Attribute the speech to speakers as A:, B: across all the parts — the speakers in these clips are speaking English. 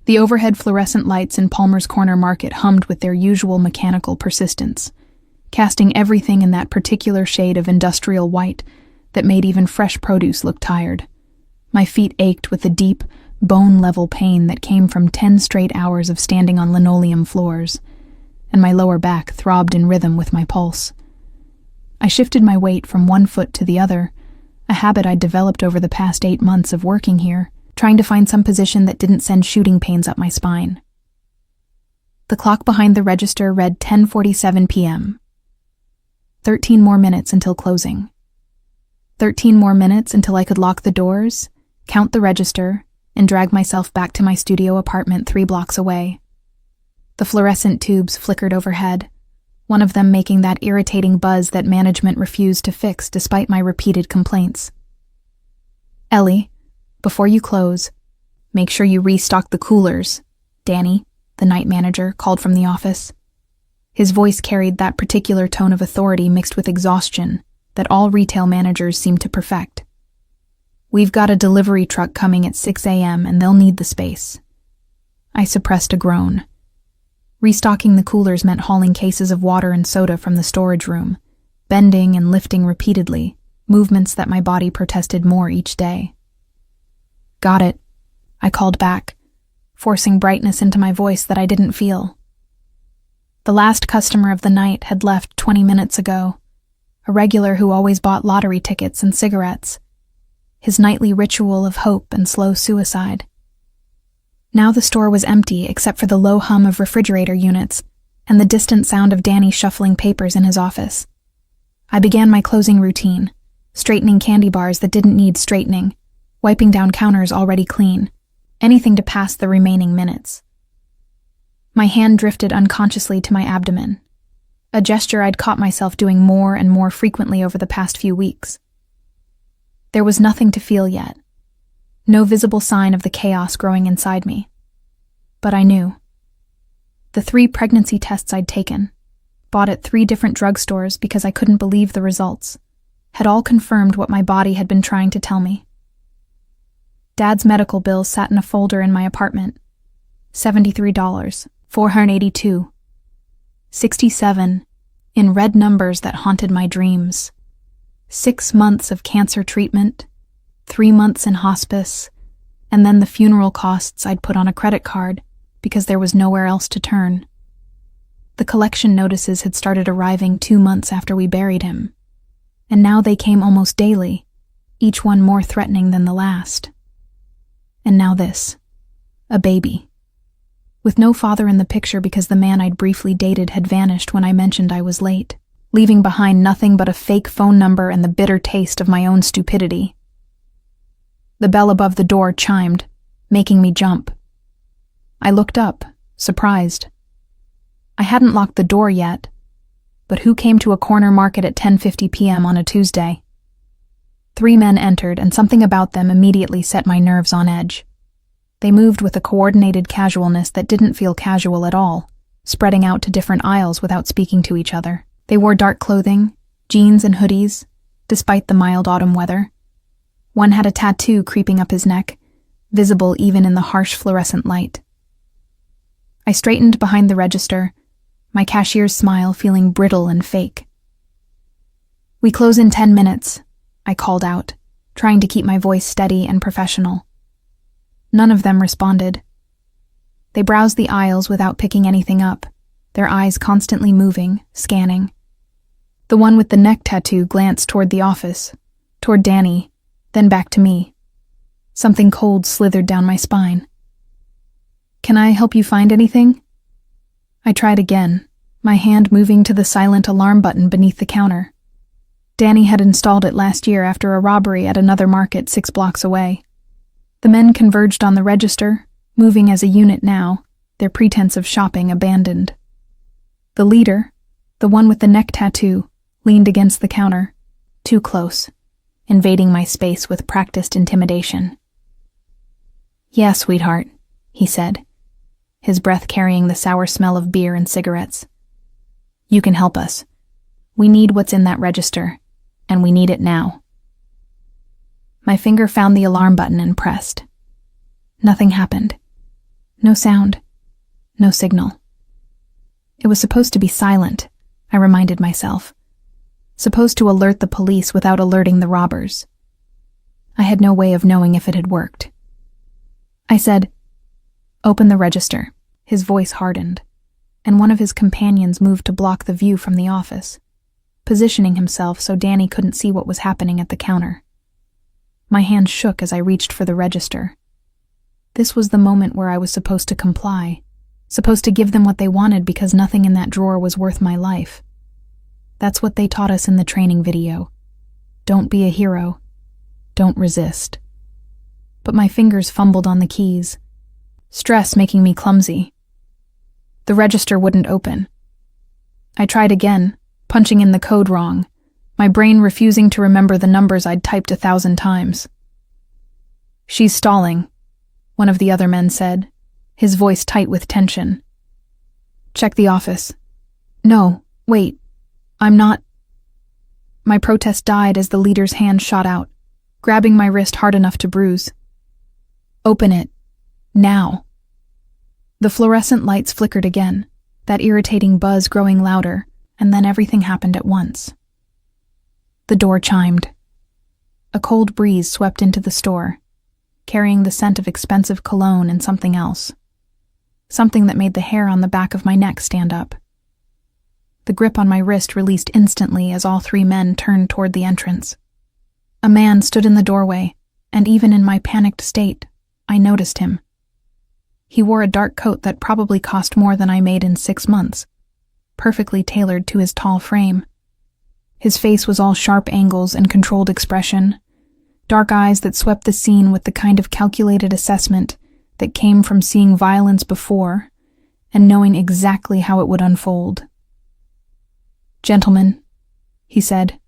A: The overhead fluorescent lights in Palmer's Corner Market hummed with their usual mechanical persistence, casting everything in that particular shade of industrial white that made even fresh produce look tired. My feet ached with the deep, bone-level pain that came from 10 straight hours of standing on linoleum floors, and my lower back throbbed in rhythm with my pulse. I shifted my weight from one foot to the other, a habit I'd developed over the past 8 months of working here, trying to find some position that didn't send shooting pains up my spine. The clock behind the register read 10:47 p.m. 13 more minutes until closing. 13 more minutes until I could lock the doors, count the register, and drag myself back to my studio apartment 3 blocks away. The fluorescent tubes flickered overhead, one of them making that irritating buzz that management refused to fix despite my repeated complaints. "Ellie, before you close, make sure you restock the coolers," Danny, the night manager, called from the office. His voice carried that particular tone of authority mixed with exhaustion that all retail managers seem to perfect. "We've got a delivery truck coming at 6 a.m. and they'll need the space." I suppressed a groan. Restocking the coolers meant hauling cases of water and soda from the storage room, bending and lifting repeatedly, movements that my body protested more each day. "Got it," I called back, forcing brightness into my voice that I didn't feel. The last customer of the night had left 20 minutes ago, a regular who always bought lottery tickets and cigarettes, his nightly ritual of hope and slow suicide. Now the store was empty except for the low hum of refrigerator units and the distant sound of Danny shuffling papers in his office. I began my closing routine, straightening candy bars that didn't need straightening, wiping down counters already clean, anything to pass the remaining minutes. My hand drifted unconsciously to my abdomen, a gesture I'd caught myself doing more and more frequently over the past few weeks. There was nothing to feel yet, no visible sign of the chaos growing inside me. But I knew. The 3 pregnancy tests I'd taken, bought at 3 different drugstores because I couldn't believe the results, had all confirmed what my body had been trying to tell me. Dad's medical bills sat in a folder in my apartment. $73, $482, $67, in red numbers that haunted my dreams. 6 months of cancer treatment, 3 months in hospice, and then the funeral costs I'd put on a credit card because there was nowhere else to turn. The collection notices had started arriving 2 months after we buried him, and now they came almost daily, each one more threatening than the last. And now this, a baby. With no father in the picture because the man I'd briefly dated had vanished when I mentioned I was late, leaving behind nothing but a fake phone number and the bitter taste of my own stupidity. The bell above the door chimed, making me jump. I looked up, surprised. I hadn't locked the door yet, but who came to a corner market at 10:50 p.m. on a Tuesday? 3 men entered, and something about them immediately set my nerves on edge. They moved with a coordinated casualness that didn't feel casual at all, spreading out to different aisles without speaking to each other. They wore dark clothing, jeans and hoodies, despite the mild autumn weather. One had a tattoo creeping up his neck, visible even in the harsh fluorescent light. I straightened behind the register, my cashier's smile feeling brittle and fake. "We close in 10 minutes, I called out, trying to keep my voice steady and professional. None of them responded. They browsed the aisles without picking anything up, their eyes constantly moving, scanning. The one with the neck tattoo glanced toward the office, toward Danny, then back to me. Something cold slithered down my spine. "Can I help you find anything?" I tried again, my hand moving to the silent alarm button beneath the counter. Danny had installed it last year after a robbery at another market 6 blocks away. The men converged on the register, moving as a unit now, their pretense of shopping abandoned. The leader, the one with the neck tattoo, leaned against the counter, too close, invading my space with practiced intimidation. "Yeah, sweetheart," he said, his breath carrying the sour smell of beer and cigarettes. "You can help us. We need what's in that register, and we need it now." My finger found the alarm button and pressed. Nothing happened. No sound. No signal. It was supposed to be silent, I reminded myself. Supposed to alert the police without alerting the robbers. I had no way of knowing if it had worked. I said, "Open the register." His voice hardened, and one of his companions moved to block the view from the office, positioning himself so Danny couldn't see what was happening at the counter. My hand shook as I reached for the register. This was the moment where I was supposed to comply, supposed to give them what they wanted because nothing in that drawer was worth my life. That's what they taught us in the training video. Don't be a hero. Don't resist. But my fingers fumbled on the keys, stress making me clumsy. The register wouldn't open. I tried again, punching in the code wrong, my brain refusing to remember the numbers I'd typed 1,000 times. "She's stalling," one of the other men said, his voice tight with tension. "Check the office." "No, wait, I'm not." My protest died as the leader's hand shot out, grabbing my wrist hard enough to bruise. "Open it. Now." The fluorescent lights flickered again, that irritating buzz growing louder, and then everything happened at once. The door chimed. A cold breeze swept into the store, carrying the scent of expensive cologne and something else. Something that made the hair on the back of my neck stand up. The grip on my wrist released instantly as all 3 men turned toward the entrance. A man stood in the doorway, and even in my panicked state, I noticed him. He wore a dark coat that probably cost more than I made in 6 months, perfectly tailored to his tall frame. His face was all sharp angles and controlled expression, dark eyes that swept the scene with the kind of calculated assessment that came from seeing violence before and knowing exactly how it would unfold. "Gentlemen," he said,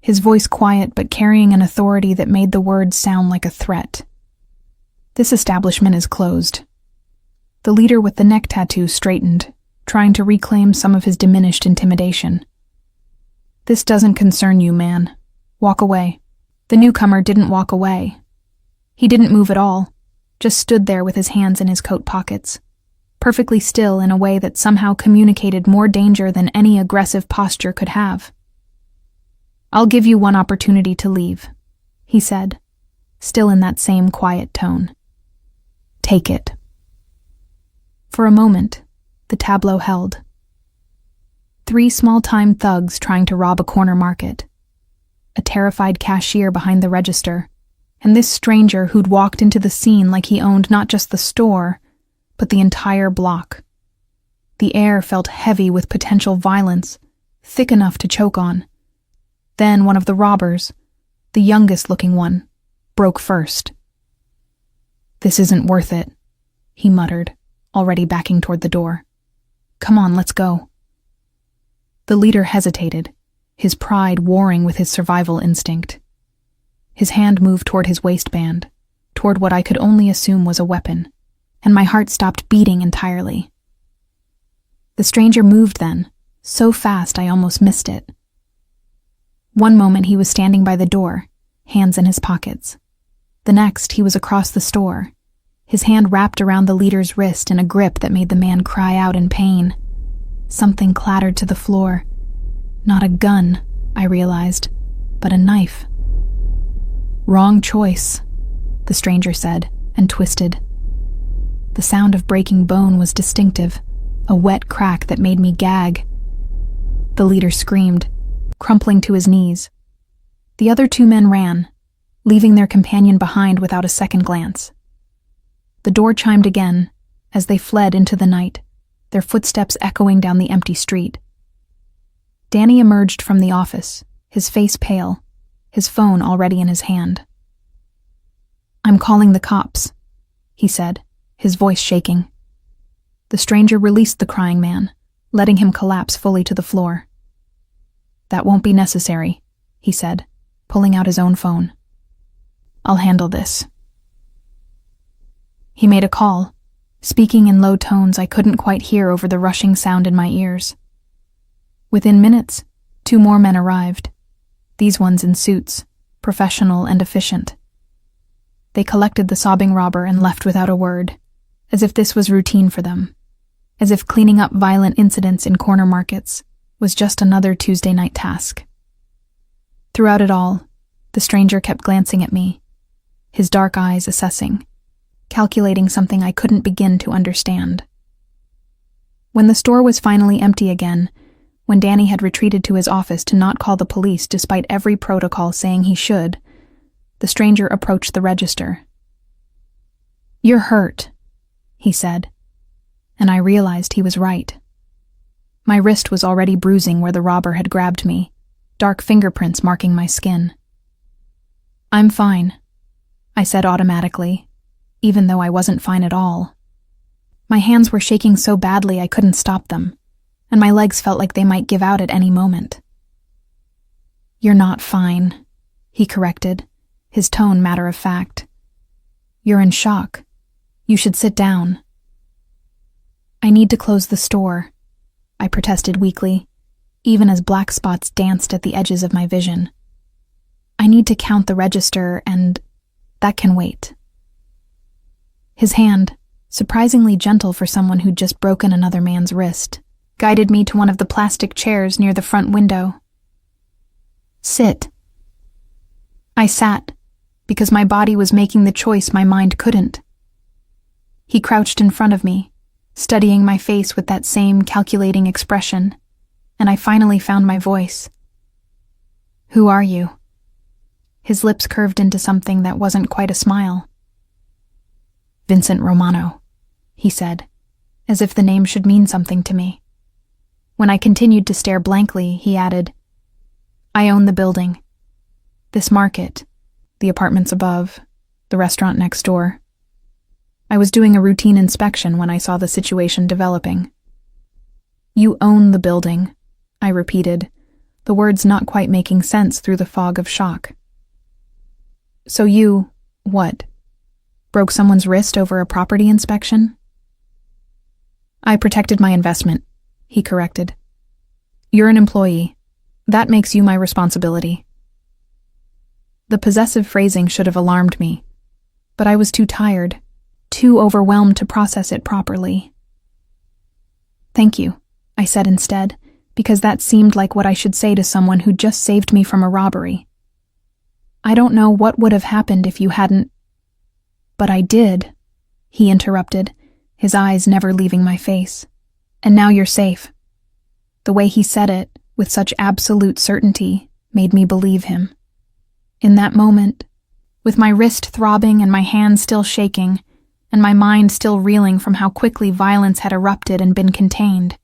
A: his voice quiet but carrying an authority that made the words sound like a threat. "This establishment is closed." The leader with the neck tattoo straightened, trying to reclaim some of his diminished intimidation. "This doesn't concern you, man. Walk away." The newcomer didn't walk away. He didn't move at all, just stood there with his hands in his coat pockets, perfectly still in a way that somehow communicated more danger than any aggressive posture could have. "I'll give you one opportunity to leave," he said, still in that same quiet tone. "Take it." For a moment, the tableau held. 3 small-time thugs trying to rob a corner market, a terrified cashier behind the register, and this stranger who'd walked into the scene like he owned not just the store, but the entire block. The air felt heavy with potential violence, thick enough to choke on. Then one of the robbers, the youngest-looking one, broke first. "This isn't worth it," he muttered, already backing toward the door. "Come on, let's go." The leader hesitated, his pride warring with his survival instinct. His hand moved toward his waistband, toward what I could only assume was a weapon, and my heart stopped beating entirely. The stranger moved then, so fast I almost missed it. One moment he was standing by the door, hands in his pockets. The next he was across the store, his hand wrapped around the leader's wrist in a grip that made the man cry out in pain. Something clattered to the floor. Not a gun, I realized, but a knife. "Wrong choice," the stranger said, and twisted. The sound of breaking bone was distinctive, a wet crack that made me gag. The leader screamed, crumpling to his knees. The other 2 men ran, leaving their companion behind without a second glance. The door chimed again as they fled into the night, their footsteps echoing down the empty street. Danny emerged from the office, his face pale, his phone already in his hand. "I'm calling the cops," he said, his voice shaking. The stranger released the crying man, letting him collapse fully to the floor. "That won't be necessary," he said, pulling out his own phone. "I'll handle this." He made a call, speaking in low tones I couldn't quite hear over the rushing sound in my ears. Within minutes, 2 more men arrived, these ones in suits, professional and efficient. They collected the sobbing robber and left without a word, as if this was routine for them, as if cleaning up violent incidents in corner markets was just another Tuesday night task. Throughout it all, the stranger kept glancing at me, his dark eyes assessing, calculating something I couldn't begin to understand. When the store was finally empty again, when Danny had retreated to his office to not call the police despite every protocol saying he should, the stranger approached the register. "You're hurt," he said, and I realized he was right. My wrist was already bruising where the robber had grabbed me, dark fingerprints marking my skin. "I'm fine," I said automatically, even though I wasn't fine at all. My hands were shaking so badly I couldn't stop them, and my legs felt like they might give out at any moment. "You're not fine," he corrected, his tone matter of fact. "You're in shock. You should sit down." "I need to close the store," I protested weakly, even as black spots danced at the edges of my vision. "I need to count the register, and that can wait." His hand, surprisingly gentle for someone who'd just broken another man's wrist, guided me to one of the plastic chairs near the front window. "Sit." I sat, because my body was making the choice my mind couldn't. He crouched in front of me, studying my face with that same calculating expression, and I finally found my voice. "Who are you?" His lips curved into something that wasn't quite a smile. "Vincent Romano," he said, as if the name should mean something to me. When I continued to stare blankly, he added, "I own the building. This market, the apartments above, the restaurant next door." I was doing a routine inspection when I saw the situation developing. "You own the building," I repeated, the words not quite making sense through the fog of shock. "So you, what, broke someone's wrist over a property inspection?" "I protected my investment," he corrected. "You're an employee. That makes you my responsibility." The possessive phrasing should have alarmed me, but I was too tired, too overwhelmed to process it properly. "Thank you," I said instead, because that seemed like what I should say to someone who just saved me from a robbery. "I don't know what would have happened if you hadn't—" "But I did," he interrupted, his eyes never leaving my face. "And now you're safe." The way he said it, with such absolute certainty, made me believe him. In that moment, with my wrist throbbing and my hands still shaking, and my mind still reeling from how quickly violence had erupted and been contained,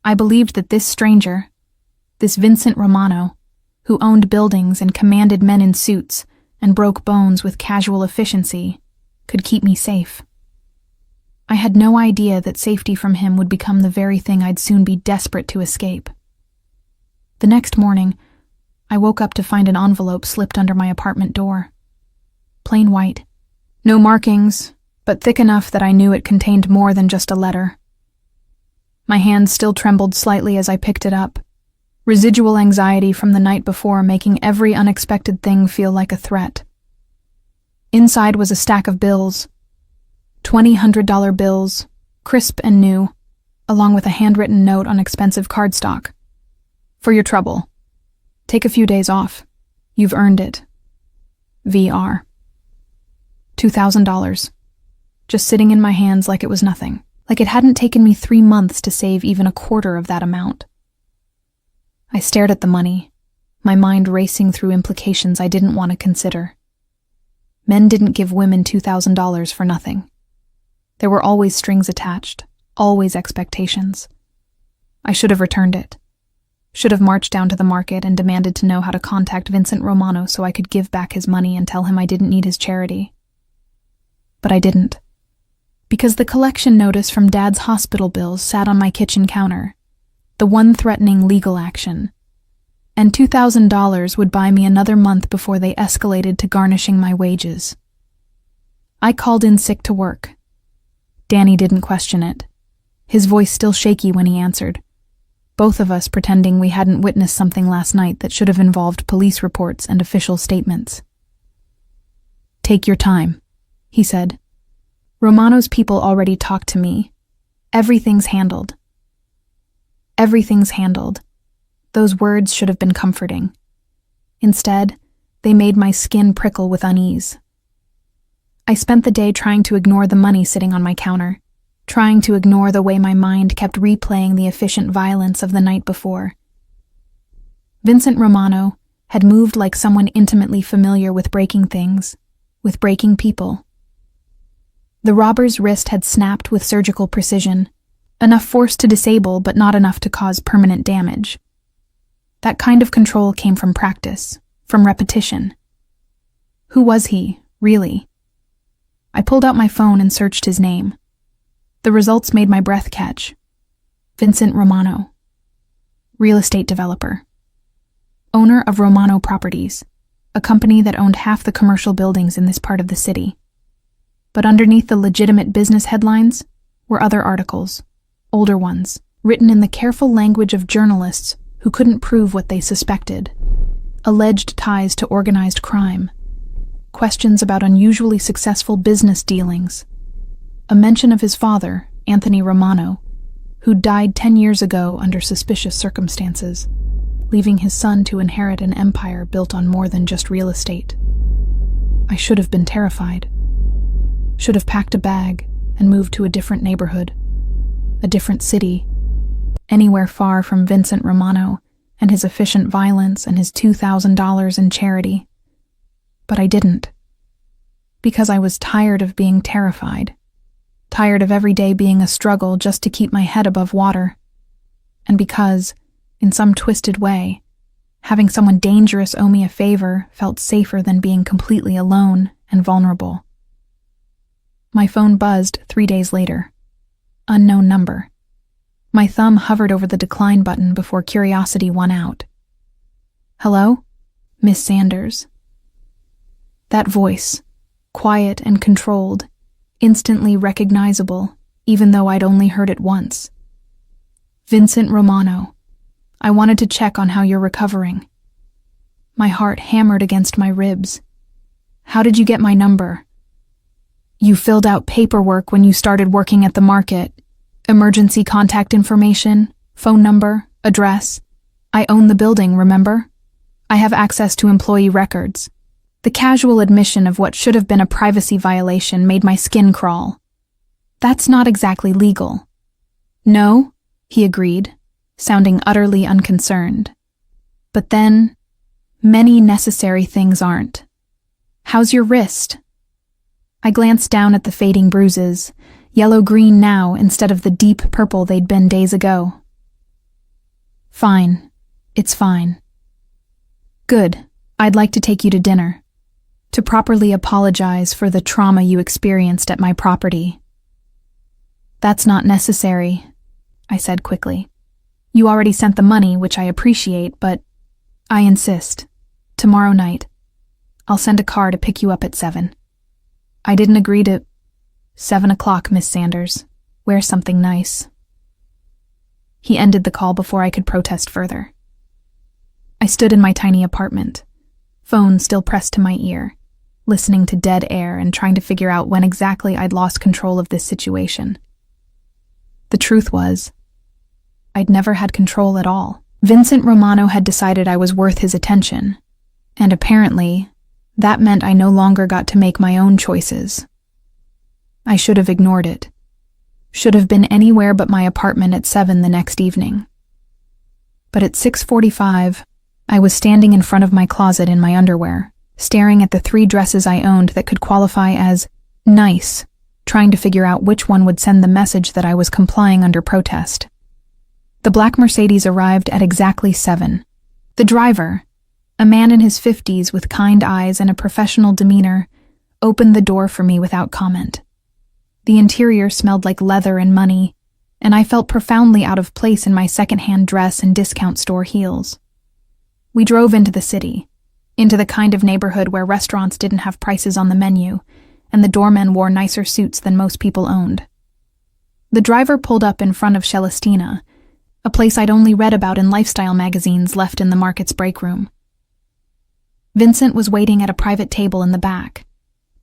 A: I believed that this stranger, this Vincent Romano, who owned buildings and commanded men in suits and broke bones with casual efficiency, could keep me safe. I had no idea that safety from him would become the very thing I'd soon be desperate to escape. The next morning, I woke up to find an envelope slipped under my apartment door. Plain white. No markings, but thick enough that I knew it contained more than just a letter. My hands still trembled slightly as I picked it up, residual anxiety from the night before making every unexpected thing feel like a threat. Inside was a stack of bills, $200 bills, crisp and new, along with a handwritten note on expensive cardstock. "For your trouble. Take a few days off. You've earned it. VR." $2,000. Just sitting in my hands like it was nothing, like it hadn't taken me 3 months to save even a quarter of that amount. I stared at the money, my mind racing through implications I didn't want to consider. Men didn't give women $2,000 for nothing. There were always strings attached, always expectations. I should have returned it. Should have marched down to the market and demanded to know how to contact Vincent Romano so I could give back his money and tell him I didn't need his charity. But I didn't. Because the collection notice from Dad's hospital bills sat on my kitchen counter, the one threatening legal action, and $2,000 would buy me another month before they escalated to garnishing my wages. I called in sick to work. Danny didn't question it, his voice still shaky when he answered, both of us pretending we hadn't witnessed something last night that should have involved police reports and official statements. "Take your time," he said. Romano's people already talked to me. Everything's handled. Everything's handled. Those words should have been comforting. Instead, they made my skin prickle with unease. I spent the day trying to ignore the money sitting on my counter, trying to ignore the way my mind kept replaying the efficient violence of the night before. Vincent Romano had moved like someone intimately familiar with breaking things, with breaking people. The robber's wrist had snapped with surgical precision, enough force to disable but not enough to cause permanent damage. That kind of control came from practice, from repetition. Who was he, really? I pulled out my phone and searched his name. The results made my breath catch. Vincent Romano. Real estate developer. Owner of Romano Properties, a company that owned half the commercial buildings in this part of the city. But underneath the legitimate business headlines were other articles, older ones, written in the careful language of journalists who couldn't prove what they suspected. Alleged ties to organized crime. Questions about unusually successful business dealings. A mention of his father, Anthony Romano, who died 10 years ago under suspicious circumstances, leaving his son to inherit an empire built on more than just real estate. I should have been terrified. Should have packed a bag and moved to a different neighborhood, a different city, anywhere far from Vincent Romano and his efficient violence and his $2,000 in charity. But I didn't. Because I was tired of being terrified. Tired of every day being a struggle just to keep my head above water. And because, in some twisted way, having someone dangerous owe me a favor felt safer than being completely alone and vulnerable. My phone buzzed 3 days later. Unknown number. My thumb hovered over the decline button before curiosity won out. Hello? Miss Sanders. That voice, quiet and controlled, instantly recognizable, even though I'd only heard it once. Vincent Romano. I wanted to check on how you're recovering. My heart hammered against my ribs. How did you get my number? You filled out paperwork when you started working at the market. Emergency contact information, phone number, address. I own the building, remember? I have access to employee records. The casual admission of what should have been a privacy violation made my skin crawl. That's not exactly legal. No, he agreed, sounding utterly unconcerned. But then, many necessary things aren't. How's your wrist? I glanced down at the fading bruises, yellow-green now instead of the deep purple they'd been days ago. Fine. It's fine. Good. I'd like to take you to dinner. To properly apologize for the trauma you experienced at my property. That's not necessary, I said quickly. You already sent the money, which I appreciate, but I insist. Tomorrow night. I'll send a car to pick you up at 7. I didn't agree to 7 o'clock, Miss Sanders. Wear something nice. He ended the call before I could protest further. I stood in my tiny apartment, phone still pressed to my ear, listening to dead air and trying to figure out when exactly I'd lost control of this situation. The truth was, I'd never had control at all. Vincent Romano had decided I was worth his attention, and apparently, that meant I no longer got to make my own choices. I should have ignored it. Should have been anywhere but my apartment at 7 the next evening. But at 6:45, I was standing in front of my closet in my underwear, staring at the 3 dresses I owned that could qualify as nice, trying to figure out which one would send the message that I was complying under protest. The black Mercedes arrived at exactly 7. The driver, a man in his 50s with kind eyes and a professional demeanor, opened the door for me without comment. The interior smelled like leather and money, and I felt profoundly out of place in my second-hand dress and discount store heels. We drove into the city, into the kind of neighborhood where restaurants didn't have prices on the menu, and the doormen wore nicer suits than most people owned. The driver pulled up in front of Celestina, a place I'd only read about in lifestyle magazines left in the market's break room. Vincent was waiting at a private table in the back,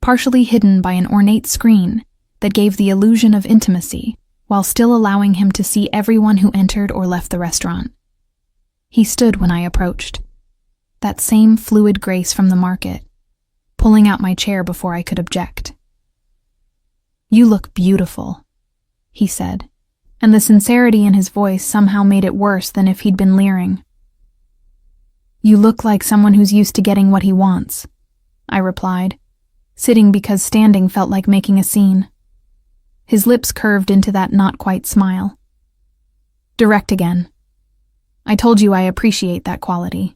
A: partially hidden by an ornate screen that gave the illusion of intimacy, while still allowing him to see everyone who entered or left the restaurant. He stood when I approached, that same fluid grace from the market, pulling out my chair before I could object. "You look beautiful," he said, and the sincerity in his voice somehow made it worse than if he'd been leering. "You look like someone who's used to getting what he wants," I replied, sitting because standing felt like making a scene. His lips curved into that not-quite smile. "Direct again. I told you I appreciate that quality."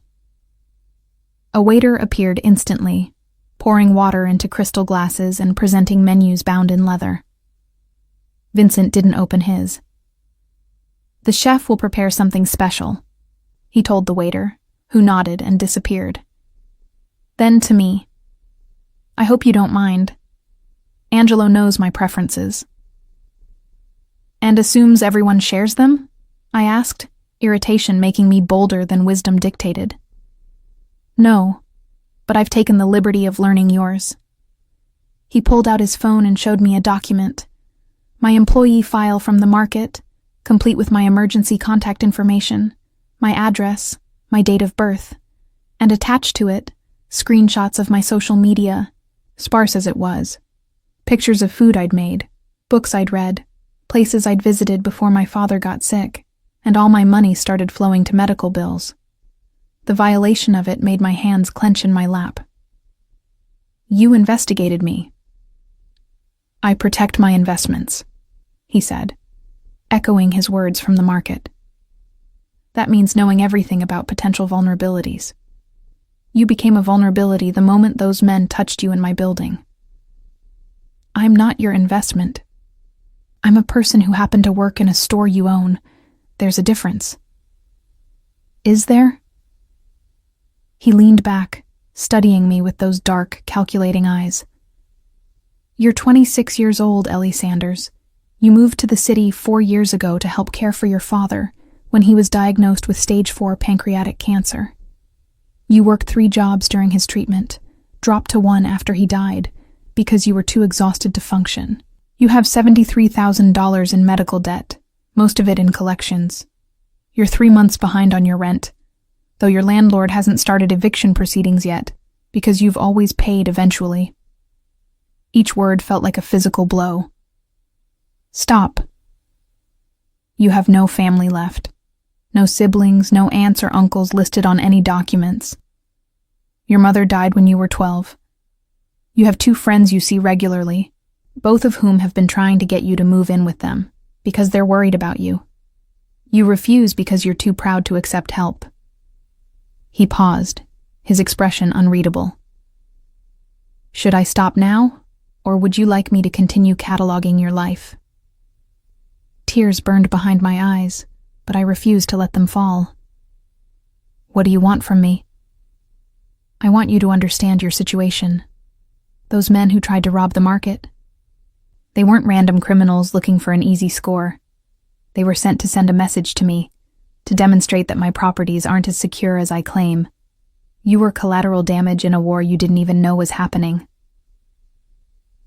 A: A waiter appeared instantly, pouring water into crystal glasses and presenting menus bound in leather. Vincent didn't open his. "The chef will prepare something special," he told the waiter, who nodded and disappeared. Then to me, "I hope you don't mind. Angelo knows my preferences." "And assumes everyone shares them?" I asked, irritation making me bolder than wisdom dictated. "No, but I've taken the liberty of learning yours." He pulled out his phone and showed me a document, my employee file from the market, complete with my emergency contact information, my address, my date of birth, and attached to it, screenshots of my social media, sparse as it was, pictures of food I'd made, books I'd read, places I'd visited before my father got sick, and all my money started flowing to medical bills. The violation of it made my hands clench in my lap. "You investigated me." "I protect my investments," he said, echoing his words from the market. "That means knowing everything about potential vulnerabilities. You became a vulnerability the moment those men touched you in my building." "I'm not your investment. I'm a person who happened to work in a store you own. There's a difference." "Is there?" He leaned back, studying me with those dark, calculating eyes. "You're 26 years old, Ellie Sanders. You moved to the city 4 years ago to help care for your father when he was diagnosed with stage 4 pancreatic cancer. You worked 3 jobs during his treatment, dropped to 1 after he died, because you were too exhausted to function. You have $73,000 in medical debt, most of it in collections. You're 3 months behind on your rent, though your landlord hasn't started eviction proceedings yet, because you've always paid eventually." Each word felt like a physical blow. "Stop. You have no family left. No siblings, no aunts or uncles listed on any documents. Your mother died when you were 12. You have 2 friends you see regularly, both of whom have been trying to get you to move in with them, because they're worried about you. You refuse because you're too proud to accept help." He paused, his expression unreadable. "Should I stop now, or would you like me to continue cataloging your life?" Tears burned behind my eyes, but I refused to let them fall. "What do you want from me?" "I want you to understand your situation. Those men who tried to rob the market, they weren't random criminals looking for an easy score. They were sent to send a message to me, to demonstrate that my properties aren't as secure as I claim. You were collateral damage in a war you didn't even know was happening."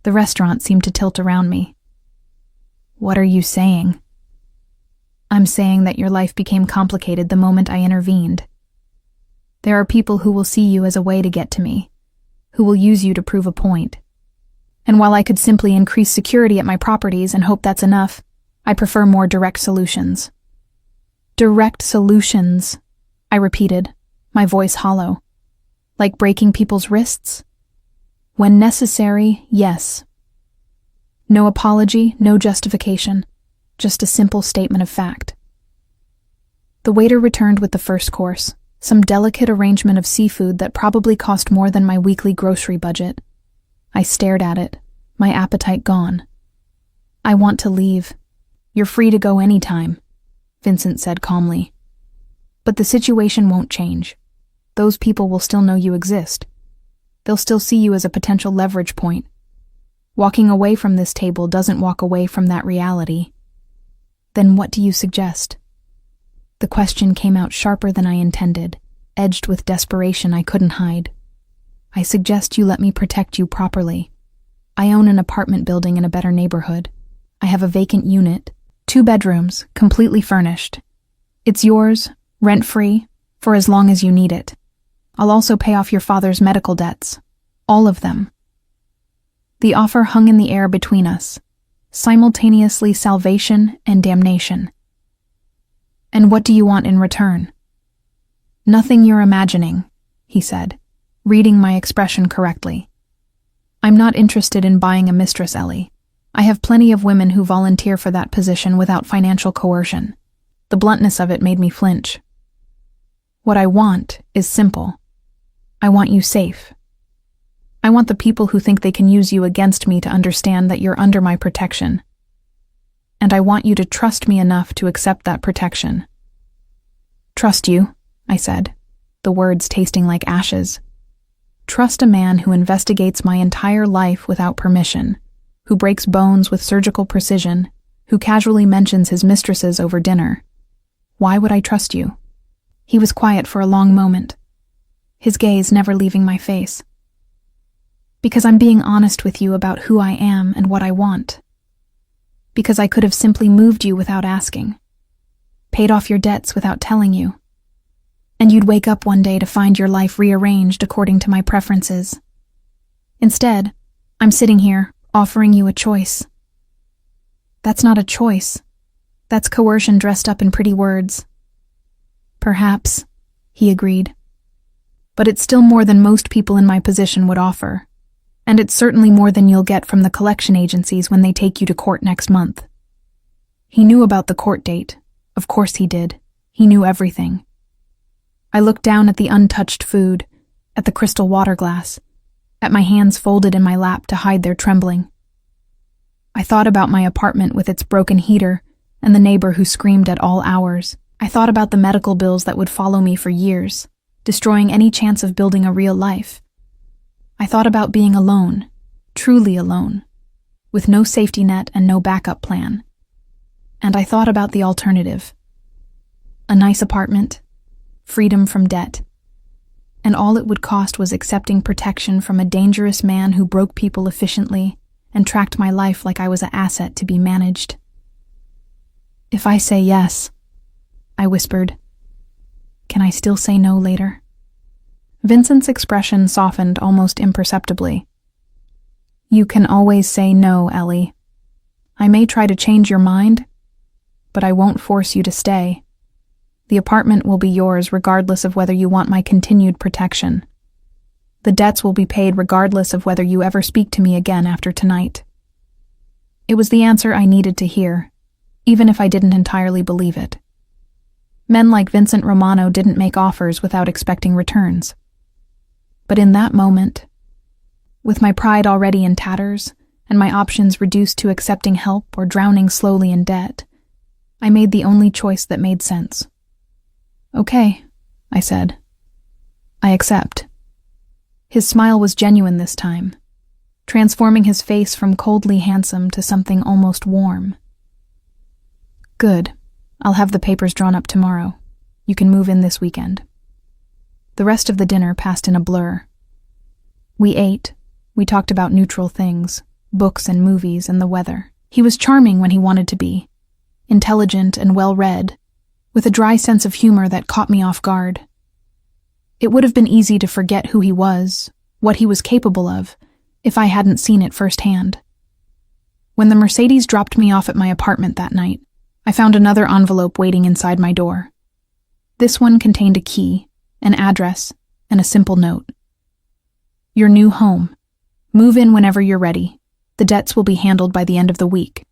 A: The restaurant seemed to tilt around me. "What are you saying?" "I'm saying that your life became complicated the moment I intervened. There are people who will see you as a way to get to me, who will use you to prove a point. And while I could simply increase security at my properties and hope that's enough, I prefer more direct solutions." "Direct solutions," I repeated, my voice hollow. "Like breaking people's wrists?" "When necessary, yes. No apology, no justification, just a simple statement of fact." The waiter returned with the first course, some delicate arrangement of seafood that probably cost more than my weekly grocery budget. I stared at it, my appetite gone. "I want to leave." "You're free to go anytime," Vincent said calmly. "But the situation won't change. Those people will still know you exist. They'll still see you as a potential leverage point. Walking away from this table doesn't walk away from that reality." "Then what do you suggest?" The question came out sharper than I intended, edged with desperation I couldn't hide. "I suggest you let me protect you properly. I own an apartment building in a better neighborhood. I have a vacant unit, 2 bedrooms, completely furnished. It's yours, rent-free, for as long as you need it. I'll also pay off your father's medical debts. All of them. The offer hung in the air between us, simultaneously salvation and damnation. And what do you want in return? Nothing you're imagining, he said, reading my expression correctly. I'm not interested in buying a mistress, Ellie. I have plenty of women who volunteer for that position without financial coercion. The bluntness of it made me flinch. What I want is simple. I want you safe. I want the people who think they can use you against me to understand that you're under my protection. And I want you to trust me enough to accept that protection. Trust you, I said, the words tasting like ashes. Trust a man who investigates my entire life without permission, who breaks bones with surgical precision, who casually mentions his mistresses over dinner. Why would I trust you? He was quiet for a long moment, his gaze never leaving my face. Because I'm being honest with you about who I am and what I want. Because I could have simply moved you without asking, paid off your debts without telling you, and you'd wake up one day to find your life rearranged according to my preferences. Instead, I'm sitting here, offering you a choice. That's not a choice. That's coercion dressed up in pretty words. Perhaps, he agreed. But it's still more than most people in my position would offer. And it's certainly more than you'll get from the collection agencies when they take you to court next month. He knew about the court date. Of course he did. He knew everything. I looked down at the untouched food, at the crystal water glass, at my hands folded in my lap to hide their trembling. I thought about my apartment with its broken heater and the neighbor who screamed at all hours. I thought about the medical bills that would follow me for years, destroying any chance of building a real life. I thought about being alone, truly alone, with no safety net and no backup plan. And I thought about the alternative. A nice apartment, freedom from debt, and all it would cost was accepting protection from a dangerous man who broke people efficiently and tracked my life like I was an asset to be managed. If I say yes, I whispered, can I still say no later? Vincent's expression softened almost imperceptibly. You can always say no, Ellie. I may try to change your mind, but I won't force you to stay. The apartment will be yours regardless of whether you want my continued protection. The debts will be paid regardless of whether you ever speak to me again after tonight. It was the answer I needed to hear, even if I didn't entirely believe it. Men like Vincent Romano didn't make offers without expecting returns. But in that moment, with my pride already in tatters and my options reduced to accepting help or drowning slowly in debt, I made the only choice that made sense. Okay, I said. I accept. His smile was genuine this time, transforming his face from coldly handsome to something almost warm. Good. I'll have the papers drawn up tomorrow. You can move in this weekend. The rest of the dinner passed in a blur. We ate. We talked about neutral things, books and movies and the weather. He was charming when he wanted to be, intelligent and well-read, with a dry sense of humor that caught me off guard. It would have been easy to forget who he was, what he was capable of, if I hadn't seen it firsthand. When the Mercedes dropped me off at my apartment that night, I found another envelope waiting inside my door. This one contained a key, an address, and a simple note. Your new home. Move in whenever you're ready. The debts will be handled by the end of the week.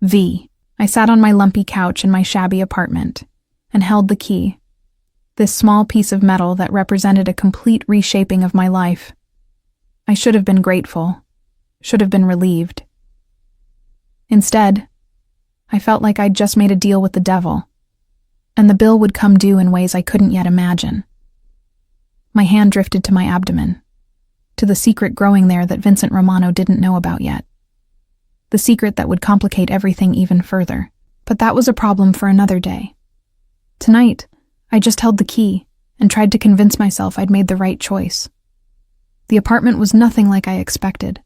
A: V. I sat on my lumpy couch in my shabby apartment and held the key, this small piece of metal that represented a complete reshaping of my life. I should have been grateful, should have been relieved. Instead, I felt like I'd just made a deal with the devil, and the bill would come due in ways I couldn't yet imagine. My hand drifted to my abdomen, to the secret growing there that Vincent Romano didn't know about yet. The secret that would complicate everything even further. But that was a problem for another day. Tonight, I just held the key and tried to convince myself I'd made the right choice. The apartment was nothing like I expected.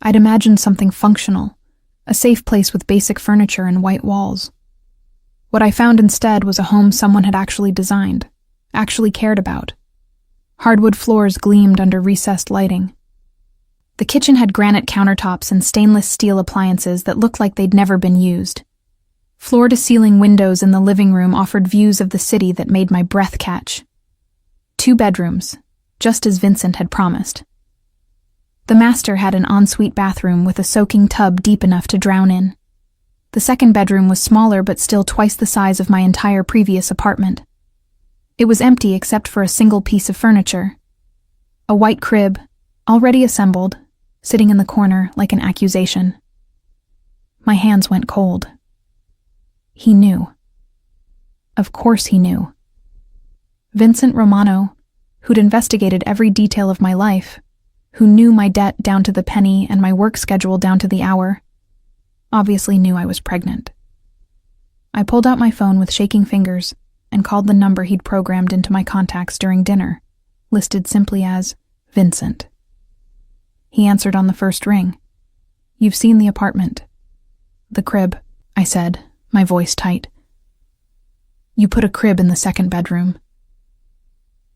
A: I'd imagined something functional, a safe place with basic furniture and white walls. What I found instead was a home someone had actually designed, actually cared about. Hardwood floors gleamed under recessed lighting. The kitchen had granite countertops and stainless steel appliances that looked like they'd never been used. Floor-to-ceiling windows in the living room offered views of the city that made my breath catch. 2 bedrooms, just as Vincent had promised. The master had an ensuite bathroom with a soaking tub deep enough to drown in. The second bedroom was smaller but still twice the size of my entire previous apartment. It was empty except for a single piece of furniture. A white crib, already assembled, sitting in the corner like an accusation. My hands went cold. He knew. Of course he knew. Vincent Romano, who'd investigated every detail of my life, who knew my debt down to the penny and my work schedule down to the hour, obviously knew I was pregnant. I pulled out my phone with shaking fingers and called the number he'd programmed into my contacts during dinner, listed simply as Vincent. He answered on the first ring. "You've seen the apartment." "The crib," I said, my voice tight. "You put a crib in the second bedroom."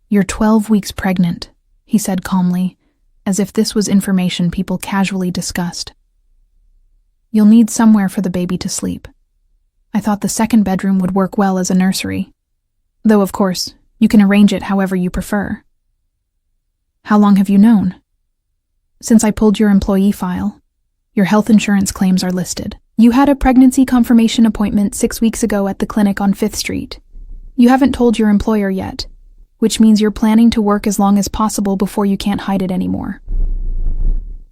A: "You're 12 weeks pregnant," he said calmly, as if this was information people casually discussed. "You'll need somewhere for the baby to sleep. I thought the second bedroom would work well as a nursery. Though, of course, you can arrange it however you prefer." "How long have you known?" "Since I pulled your employee file. Your health insurance claims are listed. You had a pregnancy confirmation appointment 6 weeks ago at the clinic on 5th Street. You haven't told your employer yet, which means you're planning to work as long as possible before you can't hide it anymore."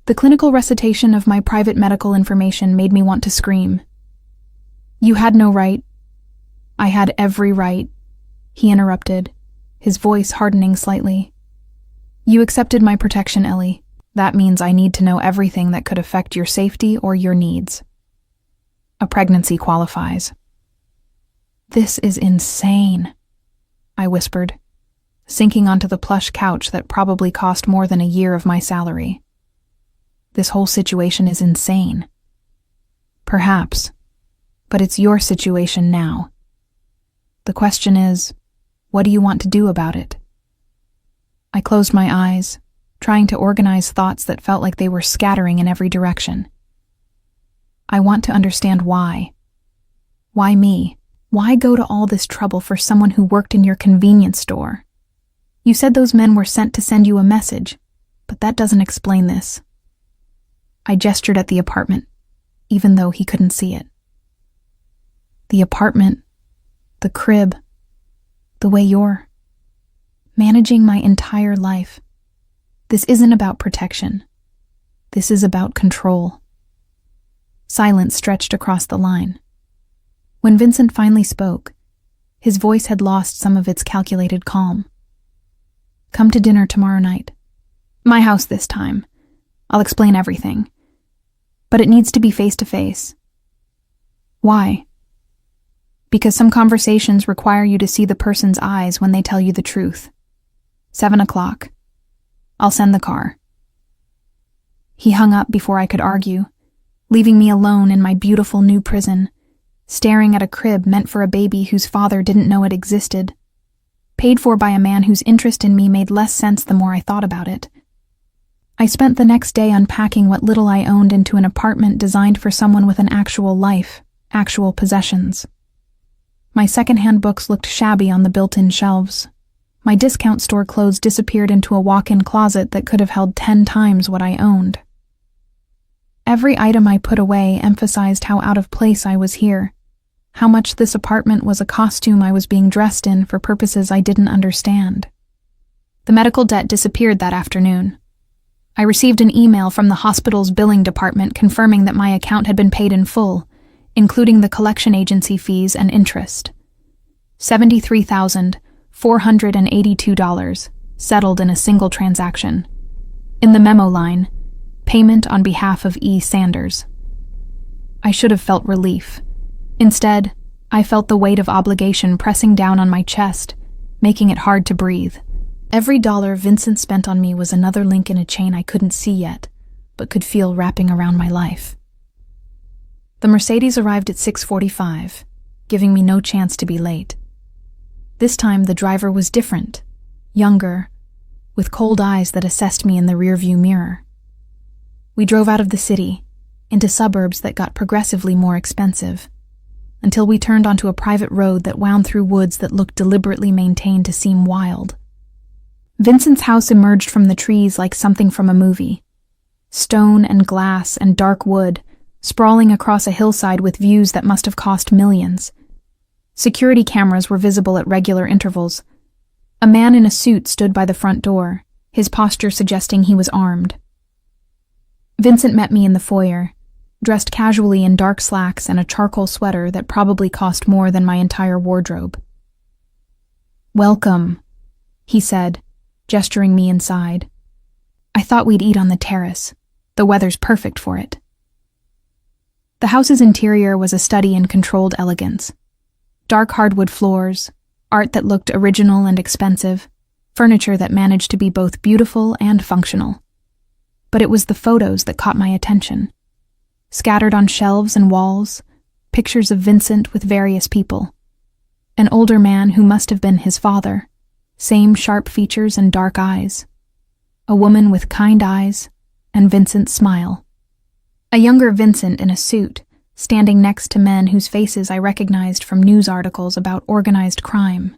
A: The clinical recitation of my private medical information made me want to scream. "You had no right." "I had every right," he interrupted, his voice hardening slightly. "You accepted my protection, Ellie. That means I need to know everything that could affect your safety or your needs. A pregnancy qualifies." "This is insane," I whispered, sinking onto the plush couch that probably cost more than a year of my salary. "This whole situation is insane." "Perhaps, but it's your situation now. The question is, what do you want to do about it?" I closed my eyes, trying to organize thoughts that felt like they were scattering in every direction. "I want to understand why. Why me? Why go to all this trouble for someone who worked in your convenience store? You said those men were sent to send you a message, but that doesn't explain this." I gestured at the apartment, even though he couldn't see it. "The apartment, the crib, the way you're managing my entire life. This isn't about protection. This is about control." Silence stretched across the line. When Vincent finally spoke, his voice had lost some of its calculated calm. "Come to dinner tomorrow night. My house this time. I'll explain everything. But it needs to be face-to-face." "Why?" "Because some conversations require you to see the person's eyes when they tell you the truth. 7 o'clock. I'll send the car." He hung up before I could argue, leaving me alone in my beautiful new prison, staring at a crib meant for a baby whose father didn't know it existed, paid for by a man whose interest in me made less sense the more I thought about it. I spent the next day unpacking what little I owned into an apartment designed for someone with an actual life, actual possessions. My secondhand books looked shabby on the built-in shelves. My discount store clothes disappeared into a walk-in closet that could have held 10 times what I owned. Every item I put away emphasized how out of place I was here, how much this apartment was a costume I was being dressed in for purposes I didn't understand. The medical debt disappeared that afternoon. I received an email from the hospital's billing department confirming that my account had been paid in full, including the collection agency fees and interest. $73,482 settled in a single transaction. In the memo line, payment on behalf of E. Sanders. I should have felt relief. Instead, I felt the weight of obligation pressing down on my chest, making it hard to breathe. Every dollar Vincent spent on me was another link in a chain I couldn't see yet, but could feel wrapping around my life. The Mercedes arrived at 6:45, giving me no chance to be late. This time the driver was different, younger, with cold eyes that assessed me in the rearview mirror. We drove out of the city, into suburbs that got progressively more expensive, until we turned onto a private road that wound through woods that looked deliberately maintained to seem wild. Vincent's house emerged from the trees like something from a movie. Stone and glass and dark wood, sprawling across a hillside with views that must have cost millions. Security cameras were visible at regular intervals. A man in a suit stood by the front door, his posture suggesting he was armed. Vincent met me in the foyer, dressed casually in dark slacks and a charcoal sweater that probably cost more than my entire wardrobe. "Welcome," he said, gesturing me inside. "I thought we'd eat on the terrace. The weather's perfect for it." The house's interior was a study in controlled elegance. Dark hardwood floors, art that looked original and expensive, furniture that managed to be both beautiful and functional. But it was the photos that caught my attention. Scattered on shelves and walls, pictures of Vincent with various people. An older man who must have been his father, same sharp features and dark eyes. A woman with kind eyes, and Vincent's smile. A younger Vincent in a suit, standing next to men whose faces I recognized from news articles about organized crime.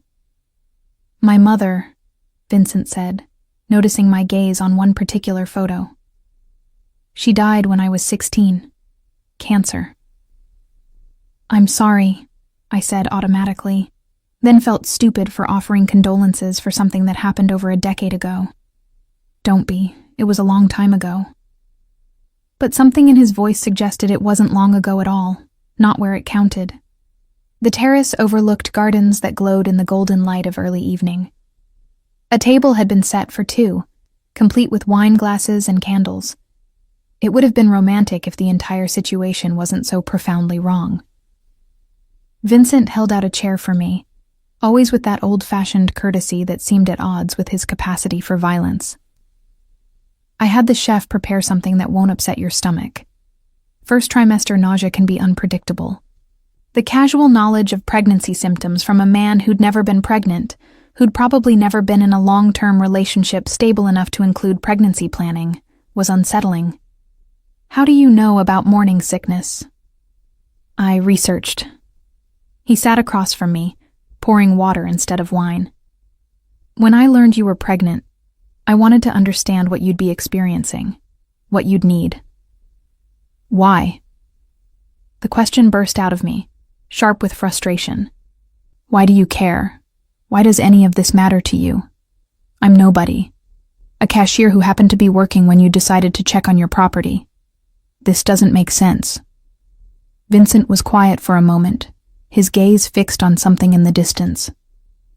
A: "My mother," Vincent said, noticing my gaze on one particular photo. "She died when I was 16. Cancer." "I'm sorry," I said automatically, then felt stupid for offering condolences for something that happened over a decade ago. "Don't be. It was a long time ago." But something in his voice suggested it wasn't long ago at all, not where it counted. The terrace overlooked gardens that glowed in the golden light of early evening. A table had been set for two, complete with wine glasses and candles. It would have been romantic if the entire situation wasn't so profoundly wrong. Vincent held out a chair for me, always with that old-fashioned courtesy that seemed at odds with his capacity for violence. "I had the chef prepare something that won't upset your stomach. First trimester nausea can be unpredictable. The casual knowledge of pregnancy symptoms from a man who'd never been pregnant, who'd probably never been in a long-term relationship stable enough to include pregnancy planning, was unsettling. How do you know about morning sickness?" "I researched." He sat across from me, pouring water instead of wine. "When I learned you were pregnant, I wanted to understand what you'd be experiencing, what you'd need." "Why?" The question burst out of me, sharp with frustration. "Why do you care? Why does any of this matter to you? I'm nobody. A cashier who happened to be working when you decided to check on your property. This doesn't make sense." Vincent was quiet for a moment, his gaze fixed on something in the distance.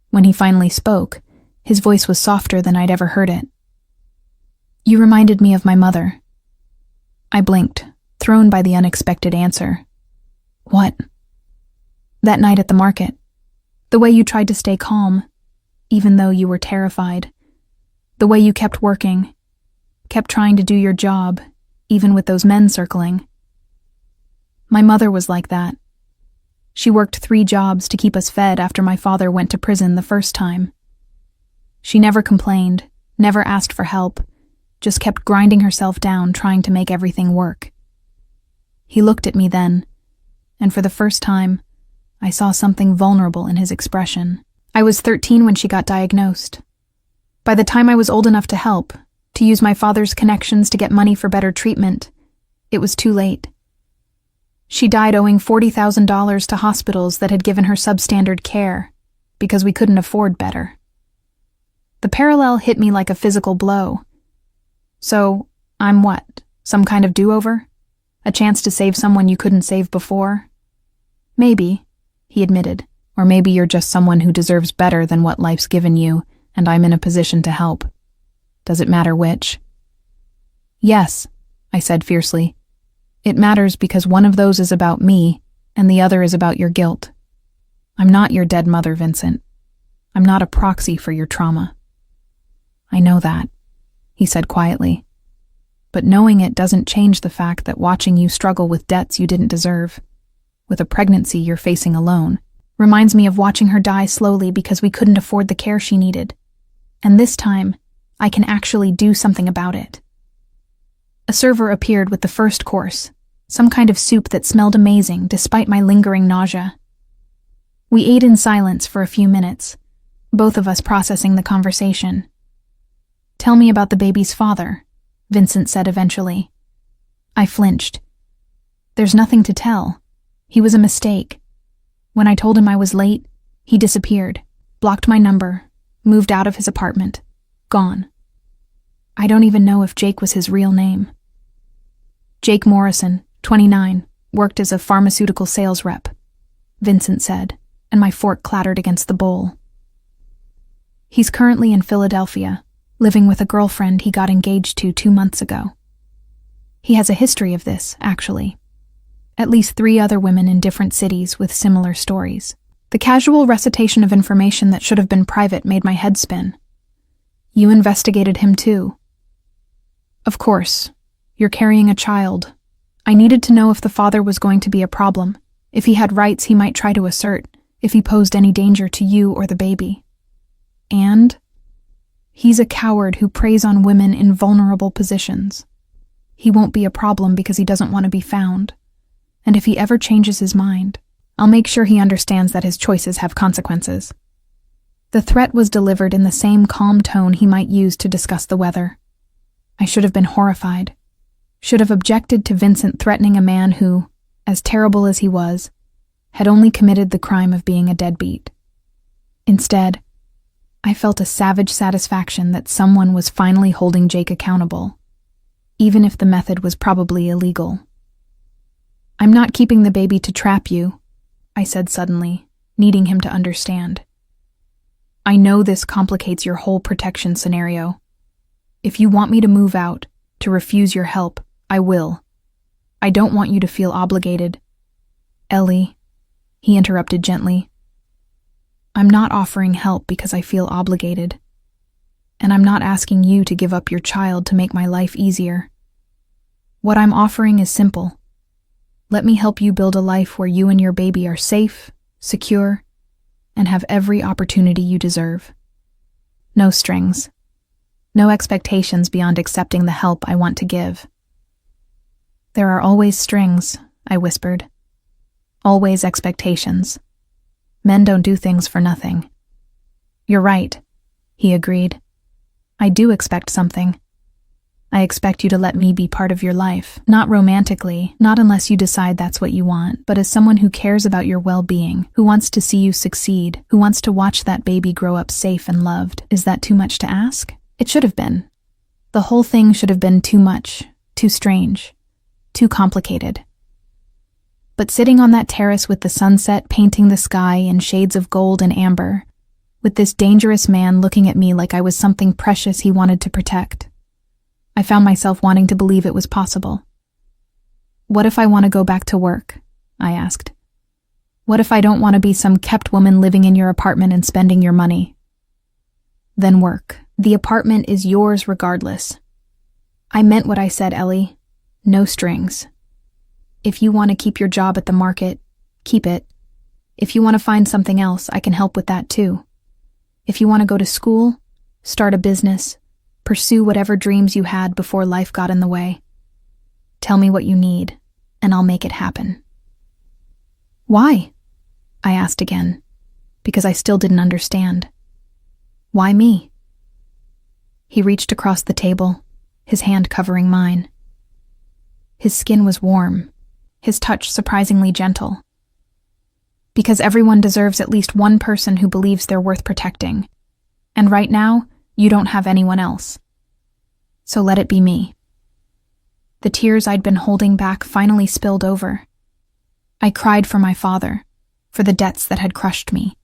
A: When he finally spoke, his voice was softer than I'd ever heard it. "You reminded me of my mother." I blinked, thrown by the unexpected answer. "What?" "That night at the market. The way you tried to stay calm, even though you were terrified. The way you kept working, kept trying to do your job, even with those men circling. My mother was like that. She worked 3 jobs to keep us fed after my father went to prison the first time. She never complained, never asked for help, just kept grinding herself down trying to make everything work." He looked at me then, and for the first time, I saw something vulnerable in his expression. "I was 13 when she got diagnosed. By the time I was old enough to help, to use my father's connections to get money for better treatment, it was too late. She died owing $40,000 to hospitals that had given her substandard care, because we couldn't afford better." The parallel hit me like a physical blow. "So, I'm what? Some kind of do-over? A chance to save someone you couldn't save before?" "Maybe," he admitted. "Or maybe you're just someone who deserves better than what life's given you, and I'm in a position to help. Does it matter which?" "Yes," I said fiercely. "It matters because one of those is about me, and the other is about your guilt. I'm not your dead mother, Vincent. I'm not a proxy for your trauma." "I know that," he said quietly. but knowing it doesn't change the fact that watching you struggle with debts you didn't deserve, with a pregnancy you're facing alone, reminds me of watching her die slowly because we couldn't afford the care she needed. And this time, I can actually do something about it. A server appeared with the first course, some kind of soup that smelled amazing despite my lingering nausea. We ate in silence for a few minutes, both of us processing the conversation. "Tell me about the baby's father," Vincent said eventually. I flinched. "There's nothing to tell. He was a mistake. When I told him I was late, he disappeared, blocked my number, moved out of his apartment. Gone. I don't even know if Jake was his real name." "Jake Morrison, 29, worked as a pharmaceutical sales rep," Vincent said, and my fork clattered against the bowl. "He's currently in Philadelphia, living with a girlfriend he got engaged to 2 months ago. He has a history of this, actually. At least 3 other women in different cities with similar stories." The casual recitation of information that should have been private made my head spin. "You investigated him too?" "Of course. You're carrying a child. I needed to know if the father was going to be a problem, if he had rights he might try to assert, if he posed any danger to you or the baby. And he's a coward who preys on women in vulnerable positions. He won't be a problem because he doesn't want to be found. And if he ever changes his mind, I'll make sure he understands that his choices have consequences." The threat was delivered in the same calm tone he might use to discuss the weather. I should have been horrified. Should have objected to Vincent threatening a man who, as terrible as he was, had only committed the crime of being a deadbeat. Instead, I felt a savage satisfaction that someone was finally holding Jake accountable, even if the method was probably illegal. "I'm not keeping the baby to trap you," I said suddenly, needing him to understand. "I know this complicates your whole protection scenario. If you want me to move out, to refuse your help, I will. I don't want you to feel obligated." "Ellie," he interrupted gently, "I'm not offering help because I feel obligated. And I'm not asking you to give up your child to make my life easier. What I'm offering is simple. Let me help you build a life where you and your baby are safe, secure, and have every opportunity you deserve. No strings. No expectations beyond accepting the help I want to give." "There are always strings," I whispered. "Always expectations. Men don't do things for nothing." "You're right," he agreed. "I do expect something. I expect you to let me be part of your life, not romantically, not unless you decide that's what you want, but as someone who cares about your well-being, who wants to see you succeed, who wants to watch that baby grow up safe and loved. Is that too much to ask? It should have been. The whole thing should have been too much, too strange, too complicated. But sitting on that terrace with the sunset painting the sky in shades of gold and amber, with this dangerous man looking at me like I was something precious he wanted to protect, I found myself wanting to believe it was possible. "What if I want to go back to work?" I asked. "What if I don't want to be some kept woman living in your apartment and spending your money?" "Then work. The apartment is yours regardless." I meant what I said, Ellie. No strings. If you want to keep your job at the market, keep it. If you want to find something else, I can help with that too. If you want to go to school, start a business, pursue whatever dreams you had before life got in the way. Tell me what you need, and I'll make it happen." "Why?" I asked again, because I still didn't understand. "Why me?" He reached across the table, his hand covering mine. His skin was warm, his touch surprisingly gentle. "Because everyone deserves at least one person who believes they're worth protecting. And right now, you don't have anyone else. So let it be me." The tears I'd been holding back finally spilled over. I cried for my father, for the debts that had crushed me,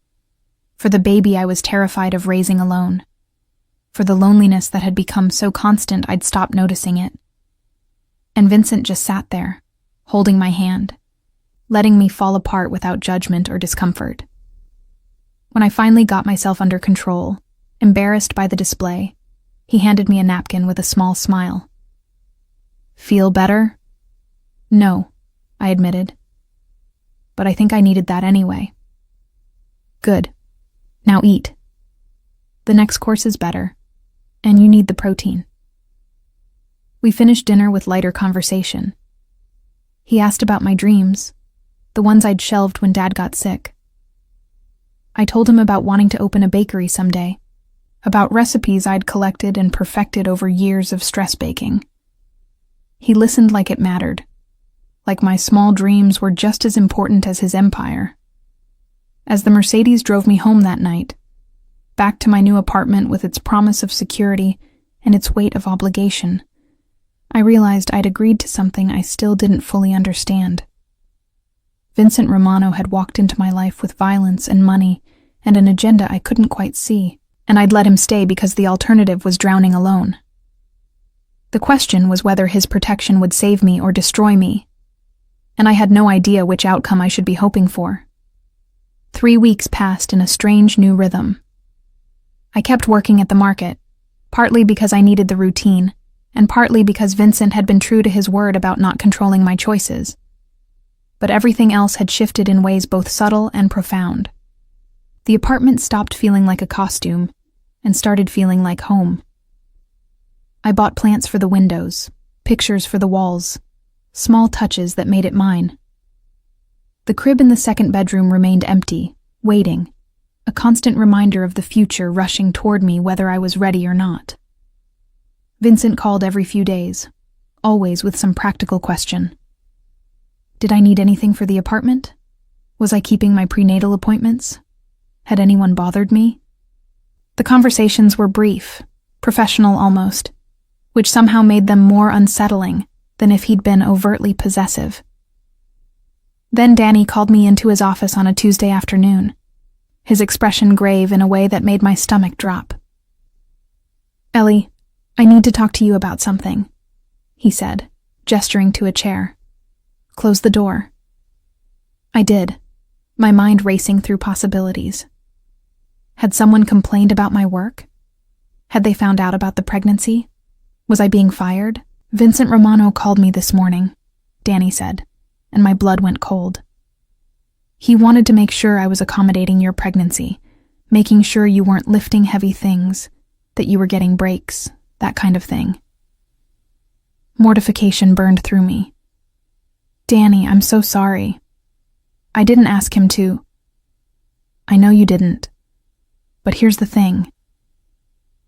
A: for the baby I was terrified of raising alone, for the loneliness that had become so constant I'd stopped noticing it. And Vincent just sat there, holding my hand, letting me fall apart without judgment or discomfort. When I finally got myself under control, embarrassed by the display, he handed me a napkin with a small smile. Feel better? No, I admitted. But I think I needed that anyway. Good. Now eat. The next course is better, and you need the protein. We finished dinner with lighter conversation. He asked about my dreams, the ones I'd shelved when Dad got sick. I told him about wanting to open a bakery someday, about recipes I'd collected and perfected over years of stress baking. He listened like it mattered, like my small dreams were just as important as his empire. As the Mercedes drove me home that night, back to my new apartment with its promise of security and its weight of obligation, I realized I'd agreed to something I still didn't fully understand. Vincent Romano had walked into my life with violence and money and an agenda I couldn't quite see, and I'd let him stay because the alternative was drowning alone. The question was whether his protection would save me or destroy me, and I had no idea which outcome I should be hoping for. 3 weeks passed in a strange new rhythm. I kept working at the market, partly because I needed the routine, and partly because Vincent had been true to his word about not controlling my choices. But everything else had shifted in ways both subtle and profound. The apartment stopped feeling like a costume and started feeling like home. I bought plants for the windows, pictures for the walls, small touches that made it mine. The crib in the second bedroom remained empty, waiting, a constant reminder of the future rushing toward me whether I was ready or not. Vincent called every few days, always with some practical question. Did I need anything for the apartment? Was I keeping my prenatal appointments? Had anyone bothered me? The conversations were brief, professional almost, which somehow made them more unsettling than if he'd been overtly possessive. Then Danny called me into his office on a Tuesday afternoon, his expression grave in a way that made my stomach drop. "Ellie, I need to talk to you about something," he said, gesturing to a chair. "Close the door." I did, my mind racing through possibilities. Had someone complained about my work? Had they found out about the pregnancy? Was I being fired? "Vincent Romano called me this morning," Danny said, and my blood went cold. "He wanted to make sure I was accommodating your pregnancy, making sure you weren't lifting heavy things, that you were getting breaks, that kind of thing." Mortification burned through me. "Danny, I'm so sorry. I didn't ask him to." "I know you didn't. But here's the thing."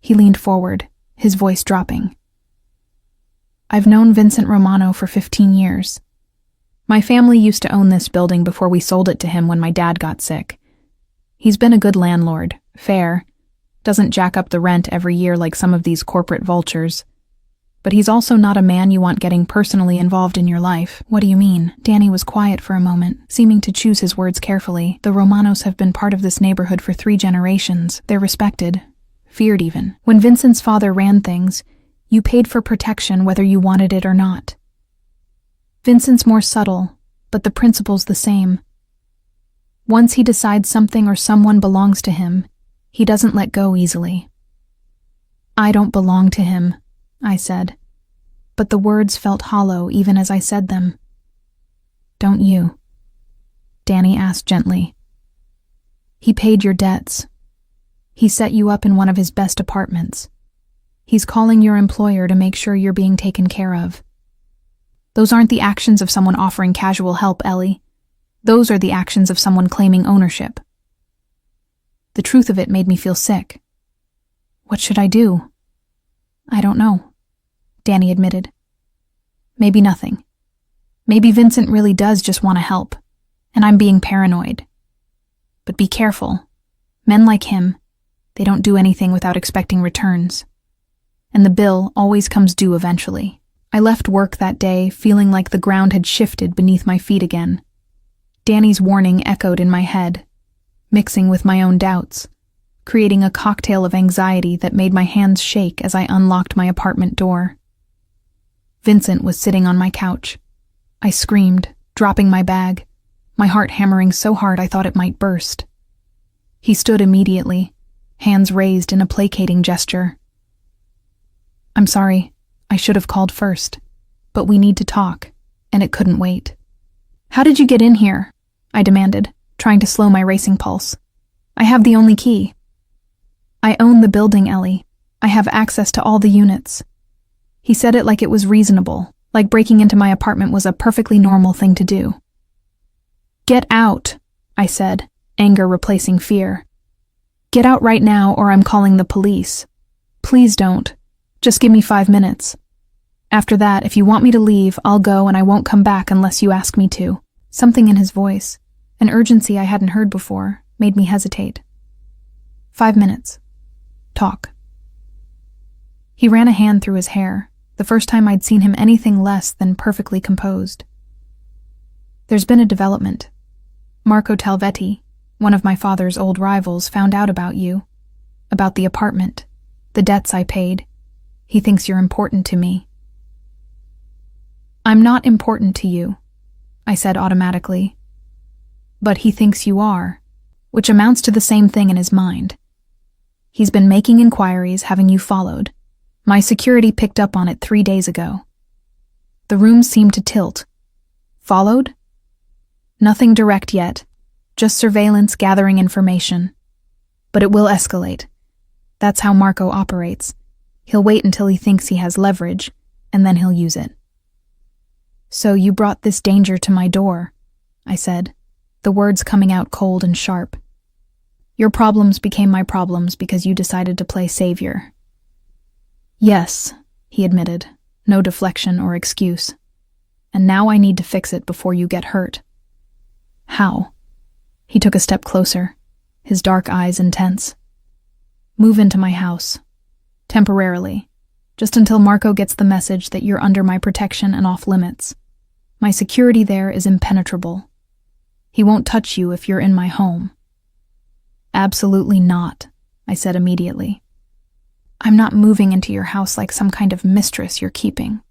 A: He leaned forward, his voice dropping. "I've known Vincent Romano for 15 years. My family used to own this building before we sold it to him when my dad got sick. He's been a good landlord, fair, doesn't jack up the rent every year like some of these corporate vultures. But he's also not a man you want getting personally involved in your life." "What do you mean?" Danny was quiet for a moment, seeming to choose his words carefully. "The Romanos have been part of this neighborhood for 3 generations. They're respected, feared even. When Vincent's father ran things, you paid for protection whether you wanted it or not. Vincent's more subtle, but the principle's the same. Once he decides something or someone belongs to him, he doesn't let go easily." "I don't belong to him," I said, but the words felt hollow even as I said them. "Don't you?" Danny asked gently. "He paid your debts. He set you up in one of his best apartments. He's calling your employer to make sure you're being taken care of. Those aren't the actions of someone offering casual help, Ellie. Those are the actions of someone claiming ownership." The truth of it made me feel sick. "What should I do?" "I don't know," Danny admitted. "Maybe nothing. Maybe Vincent really does just want to help, and I'm being paranoid. But be careful. Men like him, they don't do anything without expecting returns. And the bill always comes due eventually." I left work that day feeling like the ground had shifted beneath my feet again. Danny's warning echoed in my head, mixing with my own doubts, creating a cocktail of anxiety that made my hands shake as I unlocked my apartment door. Vincent was sitting on my couch. I screamed, dropping my bag, my heart hammering so hard I thought it might burst. He stood immediately, hands raised in a placating gesture. "I'm sorry. I should have called first," but we need to talk, and it couldn't wait. How did you get in here? I demanded, trying to slow my racing pulse. I have the only key. I own the building, Ellie. I have access to all the units. He said it like it was reasonable, like breaking into my apartment was a perfectly normal thing to do. Get out, I said, anger replacing fear. Get out right now or I'm calling the police. Please don't. Just give me 5 minutes. After that, if you want me to leave, I'll go and I won't come back unless you ask me to. Something in his voice, an urgency I hadn't heard before, made me hesitate. 5 minutes. Talk. He ran a hand through his hair, the first time I'd seen him anything less than perfectly composed. There's been a development. Marco Talvetti, one of my father's old rivals, found out about you, about the apartment, the debts I paid. He thinks you're important to me. I'm not important to you, I said automatically. But he thinks you are, which amounts to the same thing in his mind. He's been making inquiries, having you followed. My security picked up on it 3 days ago. The rooms seemed to tilt. Followed? Nothing direct yet, just surveillance gathering information. But it will escalate. That's how Marco operates. He'll wait until he thinks he has leverage, and then he'll use it. So you brought this danger to my door, I said, the words coming out cold and sharp. Your problems became my problems because you decided to play savior. Yes, he admitted, no deflection or excuse. And now I need to fix it before you get hurt. How? He took a step closer, his dark eyes intense. Move into my house. Temporarily. Just until Marco gets the message that you're under my protection and off limits. My security there is impenetrable. He won't touch you if you're in my home. Absolutely not, I said immediately. I'm not moving into your house like some kind of mistress you're keeping.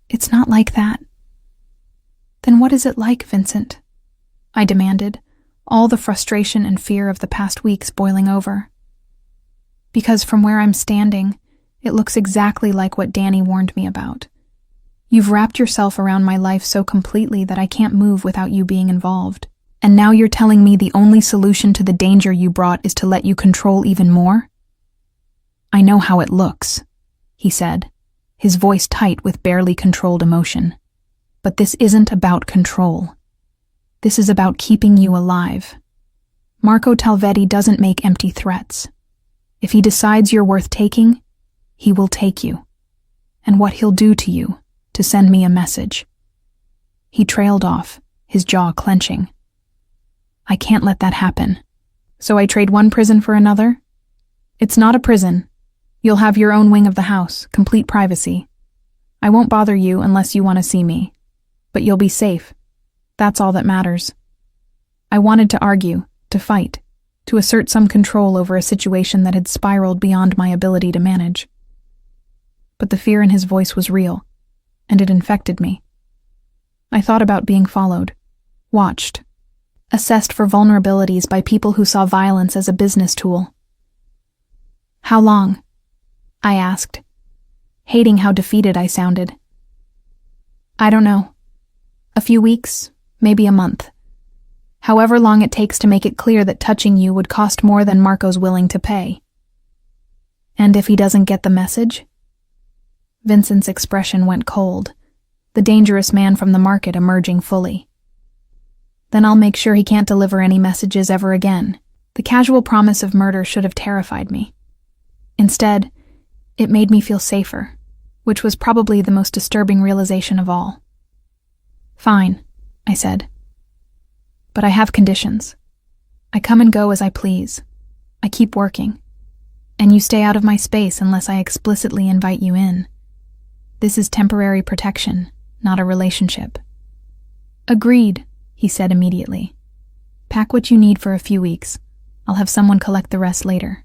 A: It's not like that. Then what is it like, Vincent? I demanded, all the frustration and fear of the past weeks boiling over. Because from where I'm standing, it looks exactly like what Danny warned me about. You've wrapped yourself around my life so completely that I can't move without you being involved. And now you're telling me the only solution to the danger you brought is to let you control even more? I know how it looks, he said, his voice tight with barely controlled emotion. But this isn't about control. This is about keeping you alive. Marco Talvetti doesn't make empty threats. If he decides you're worth taking, he will take you. And what he'll do to you, to send me a message. He trailed off, his jaw clenching. I can't let that happen. So I trade one prison for another? It's not a prison. You'll have your own wing of the house, complete privacy. I won't bother you unless you want to see me. But you'll be safe. That's all that matters. I wanted to argue, to fight, to assert some control over a situation that had spiraled beyond my ability to manage. But the fear in his voice was real, and it infected me. I thought about being followed, watched, assessed for vulnerabilities by people who saw violence as a business tool. How long? I asked, hating how defeated I sounded. I don't know. A few weeks, maybe a month. However long it takes to make it clear that touching you would cost more than Marco's willing to pay. And if he doesn't get the message? Vincent's expression went cold, the dangerous man from the market emerging fully. Then I'll make sure he can't deliver any messages ever again. The casual promise of murder should have terrified me. Instead, it made me feel safer, which was probably the most disturbing realization of all. Fine, I said. But I have conditions. I come and go as I please. I keep working. And you stay out of my space unless I explicitly invite you in. This is temporary protection, not a relationship. Agreed, he said immediately. Pack what you need for a few weeks. I'll have someone collect the rest later.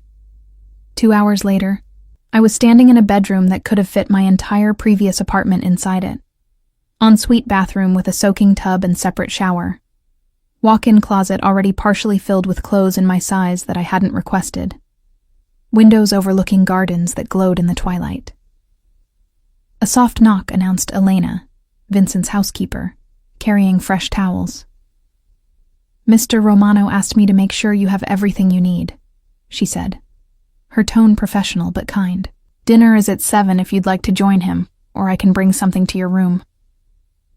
A: 2 hours later, I was standing in a bedroom that could have fit my entire previous apartment inside it. Ensuite bathroom with a soaking tub and separate shower. Walk-in closet already partially filled with clothes in my size that I hadn't requested. Windows overlooking gardens that glowed in the twilight. A soft knock announced Elena, Vincent's housekeeper, carrying fresh towels. "Mr. Romano asked me to make sure you have everything you need," she said, her tone professional but kind. "Dinner is at 7 if you'd like to join him, or I can bring something to your room."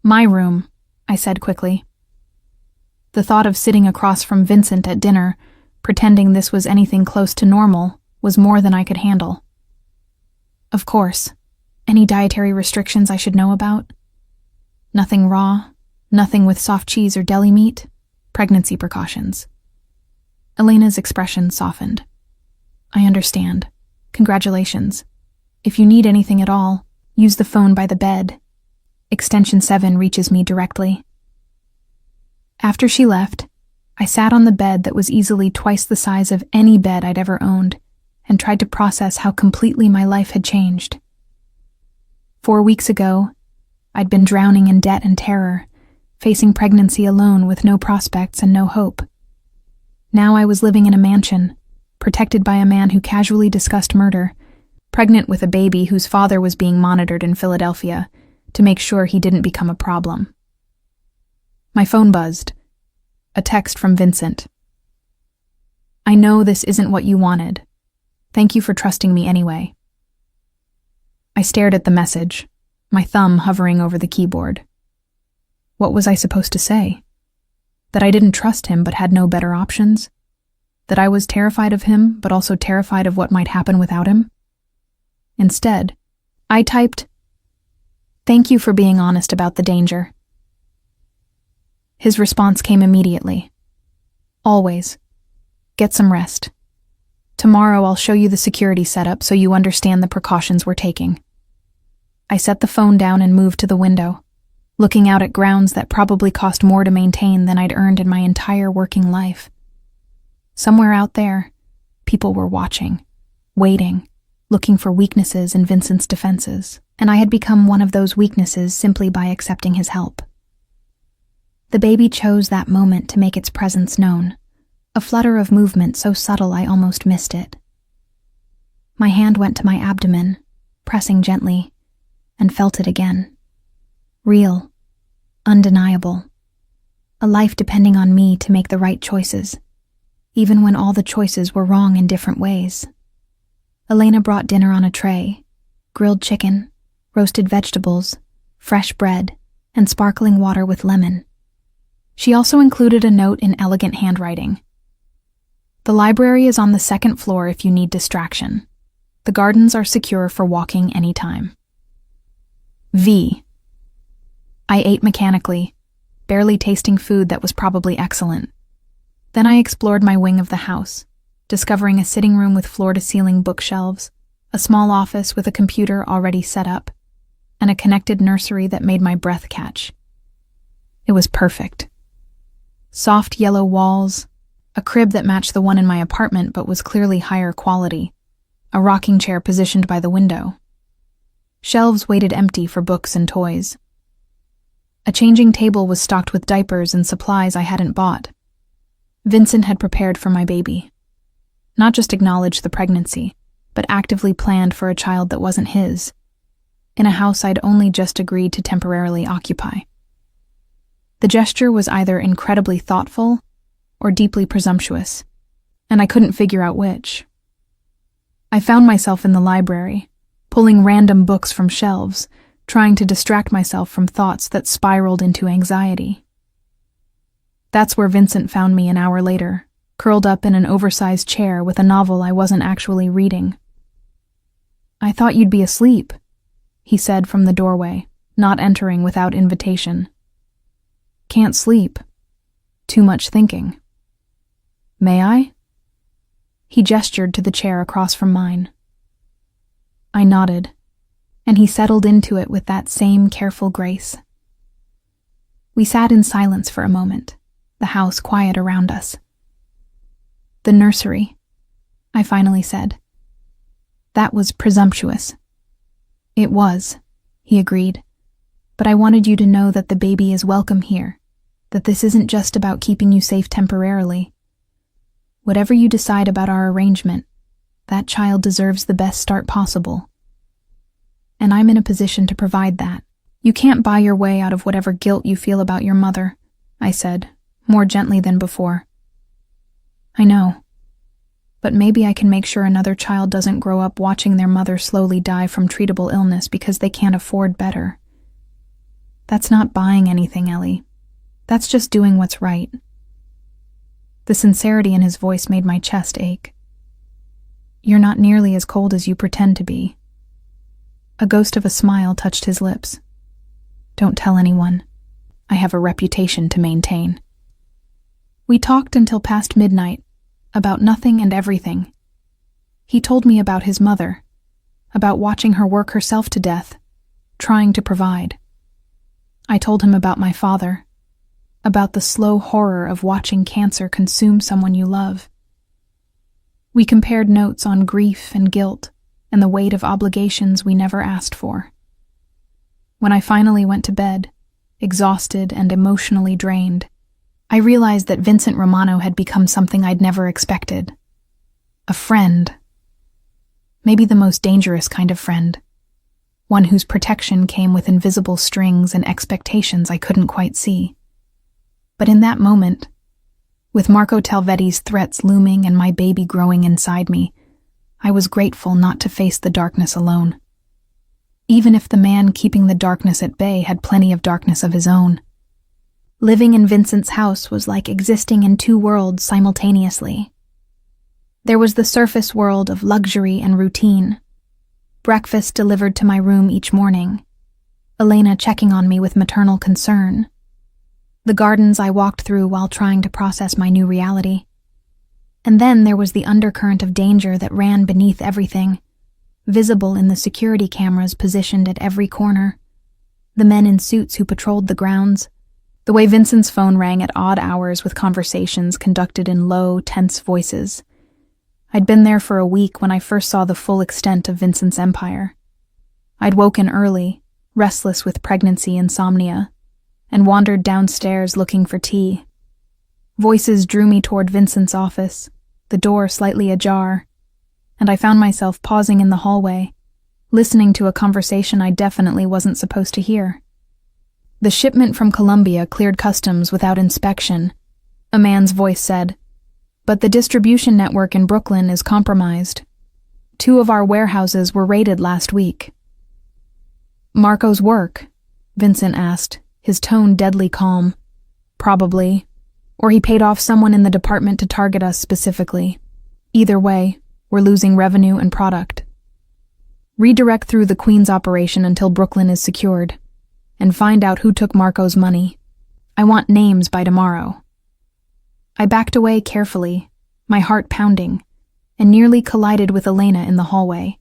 A: "My room," I said quickly. The thought of sitting across from Vincent at dinner, pretending this was anything close to normal, was more than I could handle. "Of course. Any dietary restrictions I should know about?" "Nothing raw, nothing with soft cheese or deli meat. Pregnancy precautions." Elena's expression softened. "I understand. Congratulations. If you need anything at all, use the phone by the bed. Extension 7 reaches me directly." After she left, I sat on the bed that was easily twice the size of any bed I'd ever owned and tried to process how completely my life had changed. 4 weeks ago, I'd been drowning in debt and terror, facing pregnancy alone with no prospects and no hope. Now I was living in a mansion, protected by a man who casually discussed murder, pregnant with a baby whose father was being monitored in Philadelphia to make sure he didn't become a problem. My phone buzzed. A text from Vincent. "I know this isn't what you wanted. Thank you for trusting me anyway." I stared at the message, my thumb hovering over the keyboard. What was I supposed to say? That I didn't trust him but had no better options? That I was terrified of him but also terrified of what might happen without him? Instead, I typed, "Thank you for being honest about the danger." His response came immediately. "Always. Get some rest. Tomorrow I'll show you the security setup so you understand the precautions we're taking." I set the phone down and moved to the window, looking out at grounds that probably cost more to maintain than I'd earned in my entire working life. Somewhere out there, people were watching, waiting, looking for weaknesses in Vincent's defenses, and I had become one of those weaknesses simply by accepting his help. The baby chose that moment to make its presence known, a flutter of movement so subtle I almost missed it. My hand went to my abdomen, pressing gently, and felt it again. Real, undeniable. A life depending on me to make the right choices, even when all the choices were wrong in different ways. Elena brought dinner on a tray: grilled chicken, roasted vegetables, fresh bread, and sparkling water with lemon. She also included a note in elegant handwriting. "The library is on the 2nd floor if you need distraction. The gardens are secure for walking anytime." V. I ate mechanically, barely tasting food that was probably excellent. Then I explored my wing of the house, discovering a sitting room with floor-to-ceiling bookshelves, a small office with a computer already set up, and a connected nursery that made my breath catch. It was perfect. Soft yellow walls, a crib that matched the one in my apartment but was clearly higher quality, a rocking chair positioned by the window. Shelves waited empty for books and toys. A changing table was stocked with diapers and supplies I hadn't bought. Vincent had prepared for my baby. Not just acknowledged the pregnancy, but actively planned for a child that wasn't his, in a house I'd only just agreed to temporarily occupy. The gesture was either incredibly thoughtful or deeply presumptuous, and I couldn't figure out which. I found myself in the library, pulling random books from shelves, trying to distract myself from thoughts that spiraled into anxiety. That's where Vincent found me an hour later, curled up in an oversized chair with a novel I wasn't actually reading. "I thought you'd be asleep," he said from the doorway, not entering without invitation. "Can't sleep. Too much thinking." "May I?" He gestured to the chair across from mine. I nodded, and he settled into it with that same careful grace. We sat in silence for a moment, the house quiet around us. "The nursery," I finally said. "That was presumptuous." "It was," he agreed, "but I wanted you to know that the baby is welcome here, that this isn't just about keeping you safe temporarily. Whatever you decide about our arrangement, that child deserves the best start possible." and I'm in a position to provide that. You can't buy your way out of whatever guilt you feel about your mother, I said, more gently than before. I know. But maybe I can make sure another child doesn't grow up watching their mother slowly die from treatable illness because they can't afford better. That's not buying anything, Ellie. That's just doing what's right. The sincerity in his voice made my chest ache. You're not nearly as cold as you pretend to be. A ghost of a smile touched his lips. Don't tell anyone. I have a reputation to maintain. We talked until past midnight, about nothing and everything. He told me about his mother, about watching her work herself to death, trying to provide. I told him about my father, about the slow horror of watching cancer consume someone you love. We compared notes on grief and guilt and the weight of obligations we never asked for. When I finally went to bed, exhausted and emotionally drained, I realized that Vincent Romano had become something I'd never expected. A friend. Maybe the most dangerous kind of friend. One whose protection came with invisible strings and expectations I couldn't quite see. But in that moment, with Marco Talvetti's threats looming and my baby growing inside me, I was grateful not to face the darkness alone. Even if the man keeping the darkness at bay had plenty of darkness of his own. Living in Vincent's house was like existing in two worlds simultaneously. There was the surface world of luxury and routine. Breakfast delivered to my room each morning. Elena checking on me with maternal concern. The gardens I walked through while trying to process my new reality. And then there was the undercurrent of danger that ran beneath everything, visible in the security cameras positioned at every corner. The men in suits who patrolled the grounds. The way Vincent's phone rang at odd hours with conversations conducted in low, tense voices. I'd been there for a week when I first saw the full extent of Vincent's empire. I'd woken early, restless with pregnancy insomnia, and wandered downstairs looking for tea. Voices drew me toward Vincent's office, the door slightly ajar, and I found myself pausing in the hallway, listening to a conversation I definitely wasn't supposed to hear. The shipment from Colombia cleared customs without inspection, a man's voice said, but the distribution network in Brooklyn is compromised. 2 of our warehouses were raided last week. Marco's work? Vincent asked, his tone deadly calm. Probably. Or he paid off someone in the department to target us specifically. Either way, we're losing revenue and product. Redirect through the Queen's operation until Brooklyn is secured, and find out who took Marco's money. I want names by tomorrow. I backed away carefully, my heart pounding, and nearly collided with Elena in the hallway.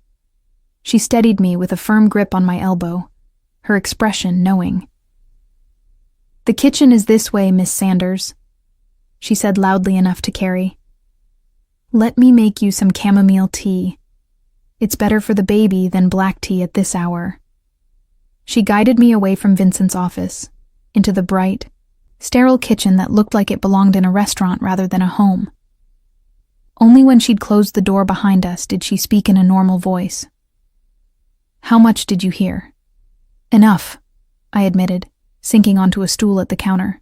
A: She steadied me with a firm grip on my elbow, her expression knowing. The kitchen is this way, Miss Sanders, she said loudly enough to carry. Let me make you some chamomile tea. It's better for the baby than black tea at this hour. She guided me away from Vincent's office, into the bright, sterile kitchen that looked like it belonged in a restaurant rather than a home. Only when she'd closed the door behind us did she speak in a normal voice. How much did you hear? Enough, I admitted, sinking onto a stool at the counter.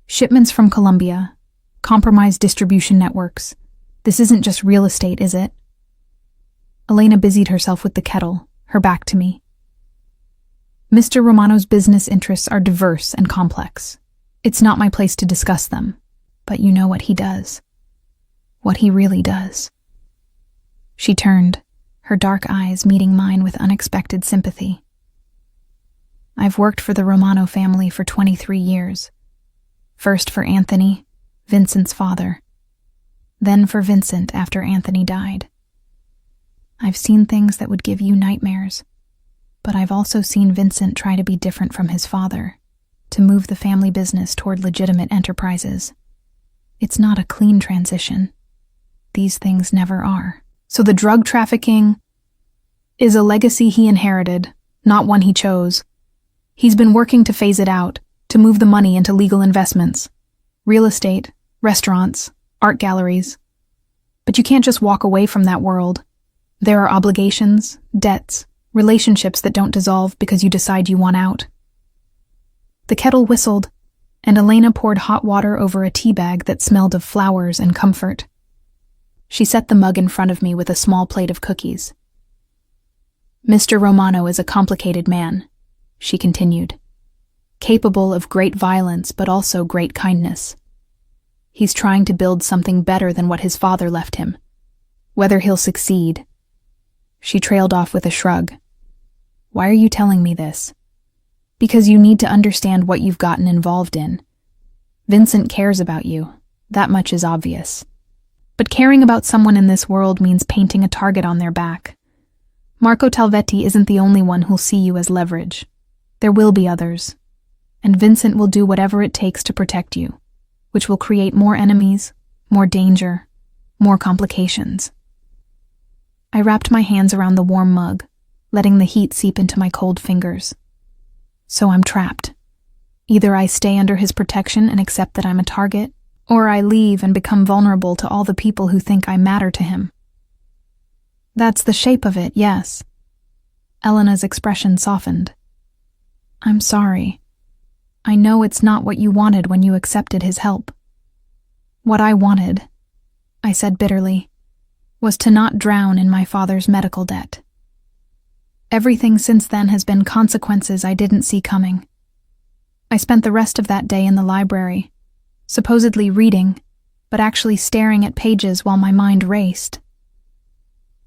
A: Shipments from Colombia, compromised distribution networks. This isn't just real estate, is it? Elena busied herself with the kettle, her back to me. Mr. Romano's business interests are diverse and complex. It's not my place to discuss them, but you know what he does. What he really does. She turned, her dark eyes meeting mine with unexpected sympathy. I've worked for the Romano family for 23 years. First for Anthony, Vincent's father. Then for Vincent after Anthony died. I've seen things that would give you nightmares. But I've also seen Vincent try to be different from his father, to move the family business toward legitimate enterprises. It's not a clean transition. These things never are. So the drug trafficking is a legacy he inherited, not one he chose. He's been working to phase it out, to move the money into legal investments, real estate, restaurants, art galleries. But you can't just walk away from that world. There are obligations, debts, Relationships that don't dissolve because you decide you want out. The kettle whistled, and Elena poured hot water over a tea bag that smelled of flowers and comfort. She set the mug in front of me with a small plate of cookies. Mr. Romano is a complicated man, she continued, capable of great violence but also great kindness. He's trying to build something better than what his father left him. Whether he'll succeed. She trailed off with a shrug. Why are you telling me this? Because you need to understand what you've gotten involved in. Vincent cares about you. That much is obvious. But caring about someone in this world means painting a target on their back. Marco Talvetti isn't the only one who'll see you as leverage. There will be others. And Vincent will do whatever it takes to protect you, which will create more enemies, more danger, more complications. I wrapped my hands around the warm mug, letting the heat seep into my cold fingers. So I'm trapped. Either I stay under his protection and accept that I'm a target, or I leave and become vulnerable to all the people who think I matter to him. That's the shape of it, yes. Elena's expression softened. I'm sorry. I know it's not what you wanted when you accepted his help. What I wanted, I said bitterly, was to not drown in my father's medical debt. Everything since then has been consequences I didn't see coming. I spent the rest of that day in the library, supposedly reading, but actually staring at pages while my mind raced.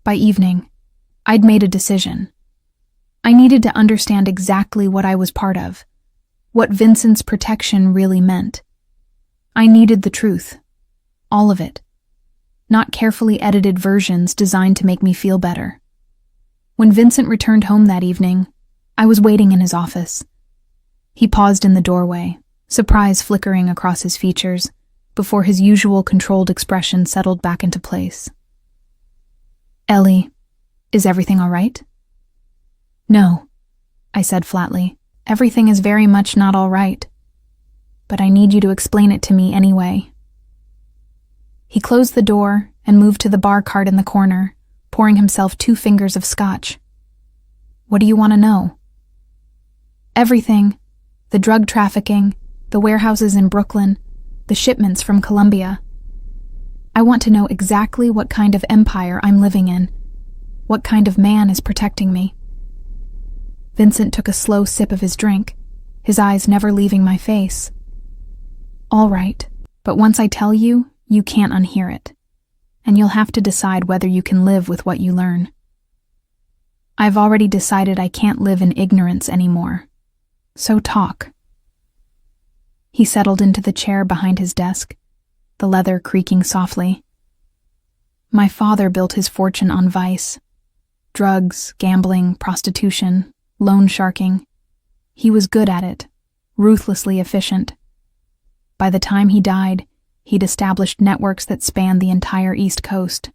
A: By evening, I'd made a decision. I needed to understand exactly what I was part of, what Vincent's protection really meant. I needed the truth, all of it, not carefully edited versions designed to make me feel better. When Vincent returned home that evening, I was waiting in his office. He paused in the doorway, surprise flickering across his features, before his usual controlled expression settled back into place. Ellie, is everything all right? No, I said flatly. Everything is very much not all right. But I need you to explain it to me anyway. He closed the door and moved to the bar cart in the corner, pouring himself 2 fingers of scotch. What do you want to know? Everything. The drug trafficking, the warehouses in Brooklyn, the shipments from Colombia. I want to know exactly what kind of empire I'm living in, what kind of man is protecting me. Vincent took a slow sip of his drink, his eyes never leaving my face. All right, but once I tell you, you can't unhear it, and you'll have to decide whether you can live with what you learn. I've already decided I can't live in ignorance anymore. So talk. He settled into the chair behind his desk, the leather creaking softly. My father built his fortune on vice. Drugs, gambling, prostitution, loan sharking. He was good at it, ruthlessly efficient. By the time he died, he'd established networks that spanned the entire East Coast.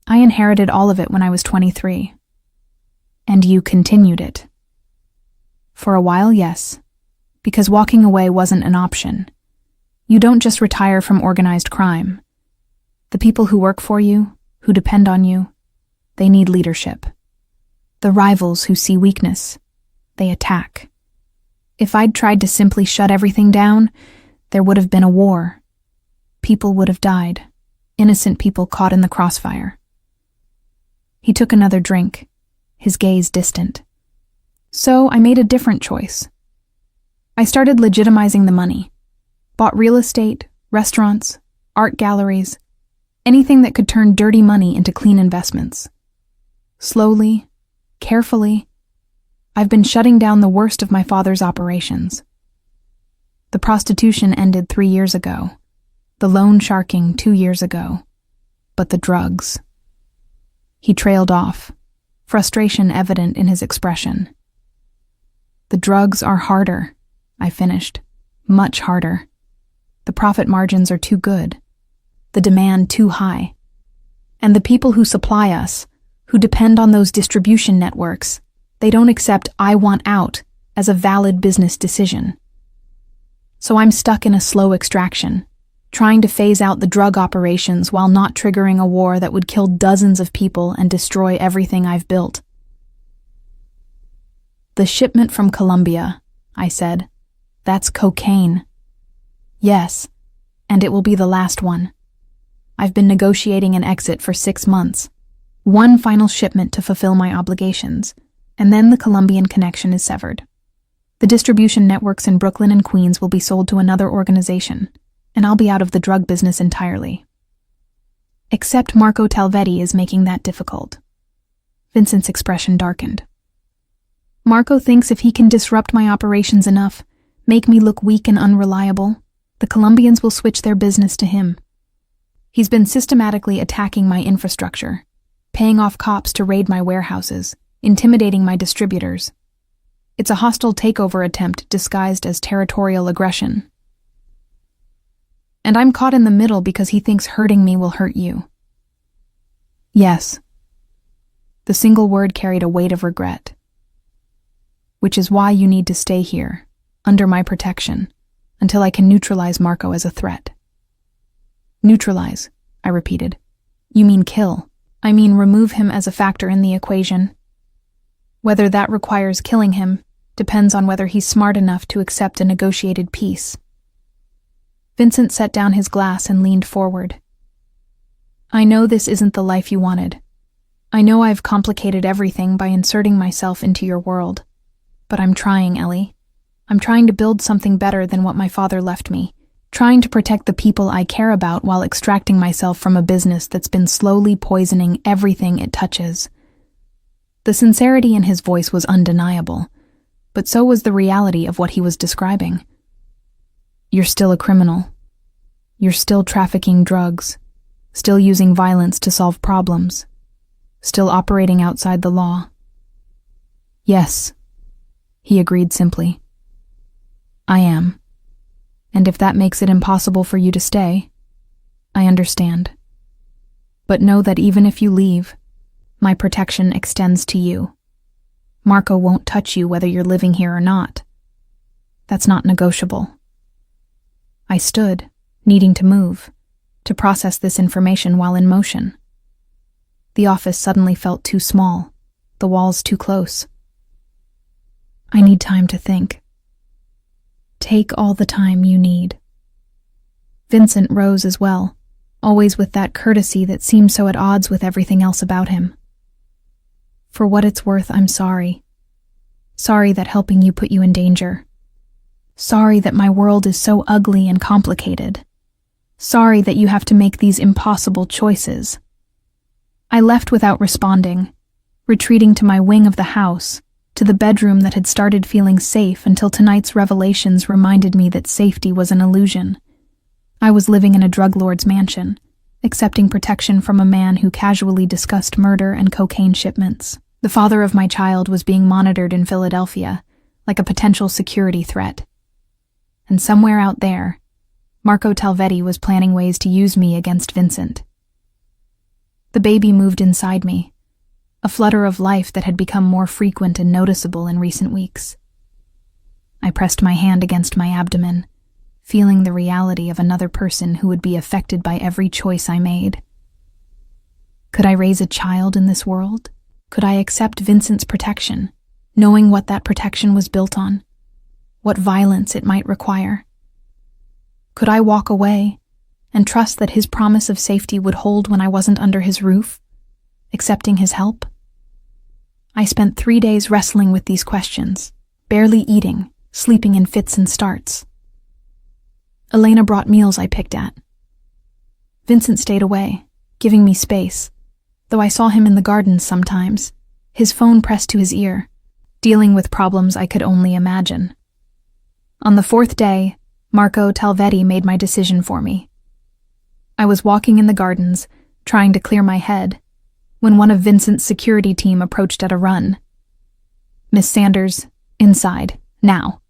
A: I inherited all of it when I was 23. And you continued it. For a while, yes, because walking away wasn't an option. You don't just retire from organized crime. The people who work for you, who depend on you, they need leadership. The rivals who see weakness, they attack. If I'd tried to simply shut everything down, there would have been a war. People would have died, innocent people caught in the crossfire. He took another drink, his gaze distant. So I made a different choice. I started legitimizing the money. Bought real estate, restaurants, art galleries, anything that could turn dirty money into clean investments. Slowly, carefully, I've been shutting down the worst of my father's operations. The prostitution ended 3 years ago. The loan sharking 2 years ago. But the drugs. He trailed off, frustration evident in his expression. The drugs are harder, I finished. Much harder. The profit margins are too good. The demand too high. And the people who supply us, who depend on those distribution networks, they don't accept "I want out" as a valid business decision. So I'm stuck in a slow extraction, trying to phase out the drug operations while not triggering a war that would kill dozens of people and destroy everything I've built. The shipment from Colombia, I said. That's cocaine. Yes, and it will be the last one. I've been negotiating an exit for 6 months. One final shipment to fulfill my obligations, and then the Colombian connection is severed. The distribution networks in Brooklyn and Queens will be sold to another organization, and I'll be out of the drug business entirely. Except Marco Talvetti is making that difficult. Vincent's expression darkened. Marco thinks if he can disrupt my operations enough, make me look weak and unreliable, the Colombians will switch their business to him. He's been systematically attacking my infrastructure, paying off cops to raid my warehouses, intimidating my distributors. It's a hostile takeover attempt disguised as territorial aggression. And I'm caught in the middle because he thinks hurting me will hurt you. Yes. The single word carried a weight of regret. Which is why you need to stay here, under my protection, until I can neutralize Marco as a threat. Neutralize, I repeated. You mean kill. I mean remove him as a factor in the equation. Whether that requires killing him depends on whether he's smart enough to accept a negotiated peace. Vincent set down his glass and leaned forward. I know this isn't the life you wanted. I know I've complicated everything by inserting myself into your world. But I'm trying, Ellie. I'm trying to build something better than what my father left me, trying to protect the people I care about while extracting myself from a business that's been slowly poisoning everything it touches. The sincerity in his voice was undeniable, but so was the reality of what he was describing. You're still a criminal. You're still trafficking drugs, still using violence to solve problems, still operating outside the law. Yes, he agreed simply. I am. And if that makes it impossible for you to stay, I understand. But know that even if you leave, my protection extends to you. Marco won't touch you whether you're living here or not. That's not negotiable. I stood, needing to move, to process this information while in motion. The office suddenly felt too small, the walls too close. I need time to think. Take all the time you need. Vincent rose as well, always with that courtesy that seemed so at odds with everything else about him. For what it's worth, I'm sorry. Sorry that helping you put you in danger. Sorry that my world is so ugly and complicated. Sorry that you have to make these impossible choices. I left without responding, retreating to my wing of the house, to the bedroom that had started feeling safe until tonight's revelations reminded me that safety was an illusion. I was living in a drug lord's mansion, accepting protection from a man who casually discussed murder and cocaine shipments. The father of my child was being monitored in Philadelphia, like a potential security threat. And somewhere out there, Marco Talvetti was planning ways to use me against Vincent. The baby moved inside me, a flutter of life that had become more frequent and noticeable in recent weeks. I pressed my hand against my abdomen, feeling the reality of another person who would be affected by every choice I made. Could I raise a child in this world? Could I accept Vincent's protection, knowing what that protection was built on? What violence it might require? Could I walk away and trust that his promise of safety would hold when I wasn't under his roof, accepting his help? I spent 3 days wrestling with these questions, barely eating, sleeping in fits and starts. Elena brought meals I picked at. Vincent stayed away, giving me space, though I saw him in the gardens sometimes, his phone pressed to his ear, dealing with problems I could only imagine. On the 4th day, Marco Talvetti made my decision for me. I was walking in the gardens, trying to clear my head, when one of Vincent's security team approached at a run. "Miss Sanders, inside, now."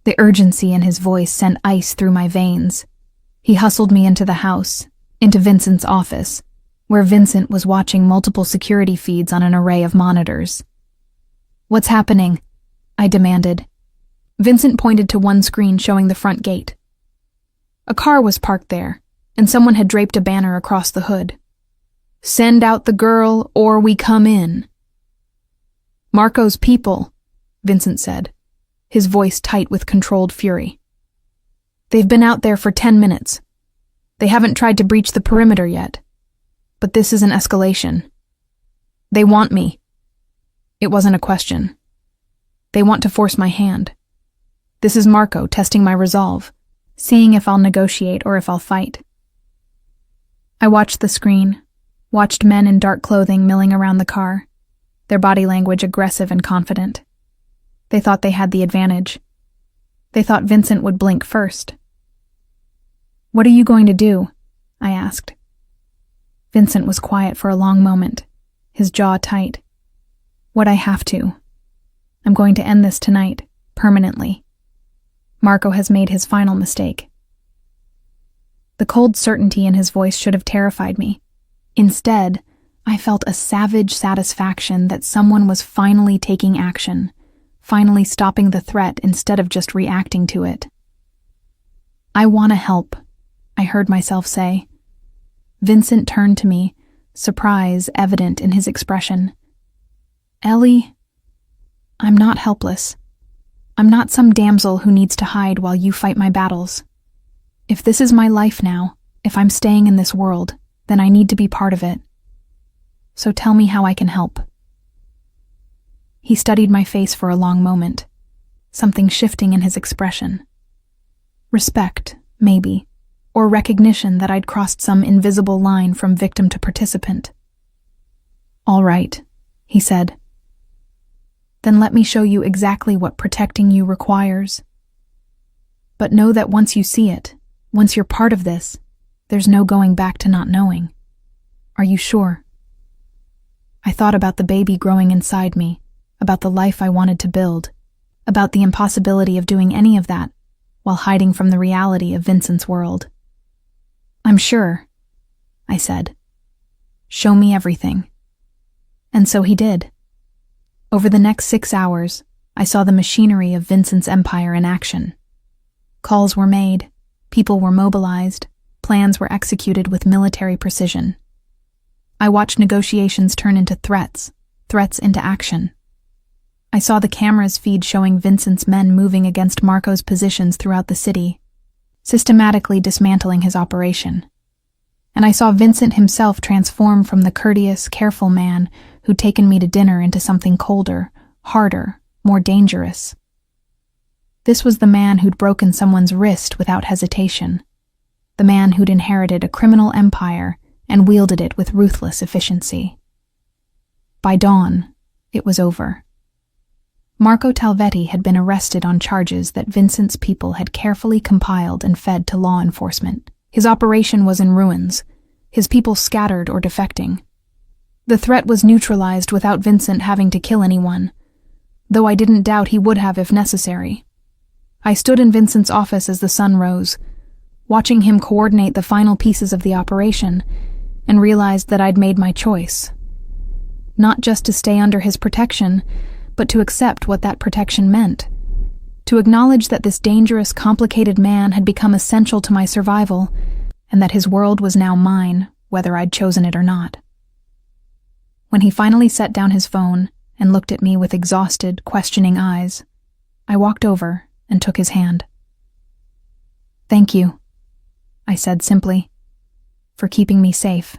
A: The urgency in his voice sent ice through my veins. He hustled me into the house, into Vincent's office, where Vincent was watching multiple security feeds on an array of monitors. "What's happening?" I demanded. Vincent pointed to one screen showing the front gate. A car was parked there, and someone had draped a banner across the hood. "Send out the girl or we come in." Marco's people, Vincent said, his voice tight with controlled fury. They've been out there for 10 minutes. They haven't tried to breach the perimeter yet. But this is an escalation. They want me. It wasn't a question. They want to force my hand. This is Marco testing my resolve, seeing if I'll negotiate or if I'll fight. I watched the screen, watched men in dark clothing milling around the car, their body language aggressive and confident. They thought they had the advantage. They thought Vincent would blink first. "What are you going to do?" I asked. Vincent was quiet for a long moment, his jaw tight. "What I have to. I'm going to end this tonight, permanently. Marco has made his final mistake." The cold certainty in his voice should have terrified me. Instead, I felt a savage satisfaction that someone was finally taking action, finally stopping the threat instead of just reacting to it. "I want to help," I heard myself say. Vincent turned to me, surprise evident in his expression. "Ellie, I'm not helpless. I'm not some damsel who needs to hide while you fight my battles. If this is my life now, if I'm staying in this world, then I need to be part of it. So tell me how I can help." He studied my face for a long moment, something shifting in his expression. Respect, maybe, or recognition that I'd crossed some invisible line from victim to participant. "All right," he said. "Then let me show you exactly what protecting you requires. But know that once you see it, once you're part of this, there's no going back to not knowing. Are you sure?" I thought about the baby growing inside me, about the life I wanted to build, about the impossibility of doing any of that while hiding from the reality of Vincent's world. "I'm sure," I said. "Show me everything." And so he did. Over the next 6 hours, I saw the machinery of Vincent's empire in action. Calls were made, people were mobilized, plans were executed with military precision. I watched negotiations turn into threats, threats into action. I saw the cameras feed showing Vincent's men moving against Marco's positions throughout the city, systematically dismantling his operation. And I saw Vincent himself transform from the courteous, careful man who'd taken me to dinner into something colder, harder, more dangerous. This was the man who'd broken someone's wrist without hesitation, the man who'd inherited a criminal empire and wielded it with ruthless efficiency. By dawn, it was over. Marco Talvetti had been arrested on charges that Vincent's people had carefully compiled and fed to law enforcement. His operation was in ruins, his people scattered or defecting. The threat was neutralized without Vincent having to kill anyone, though I didn't doubt he would have if necessary. I stood in Vincent's office as the sun rose, watching him coordinate the final pieces of the operation, and realized that I'd made my choice. Not just to stay under his protection, but to accept what that protection meant. To acknowledge that this dangerous, complicated man had become essential to my survival, and that his world was now mine, whether I'd chosen it or not. When he finally set down his phone and looked at me with exhausted, questioning eyes, I walked over and took his hand. "Thank you," I said simply, "for keeping me safe,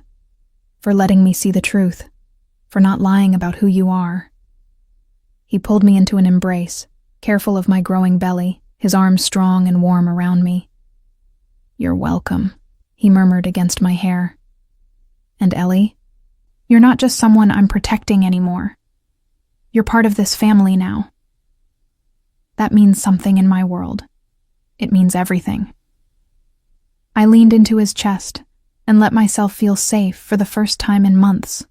A: for letting me see the truth, for not lying about who you are." He pulled me into an embrace, careful of my growing belly, his arms strong and warm around me. "You're welcome," he murmured against my hair. "And Ellie, you're not just someone I'm protecting anymore. You're part of this family now. That means something in my world. It means everything." I leaned into his chest and let myself feel safe for the first time in months.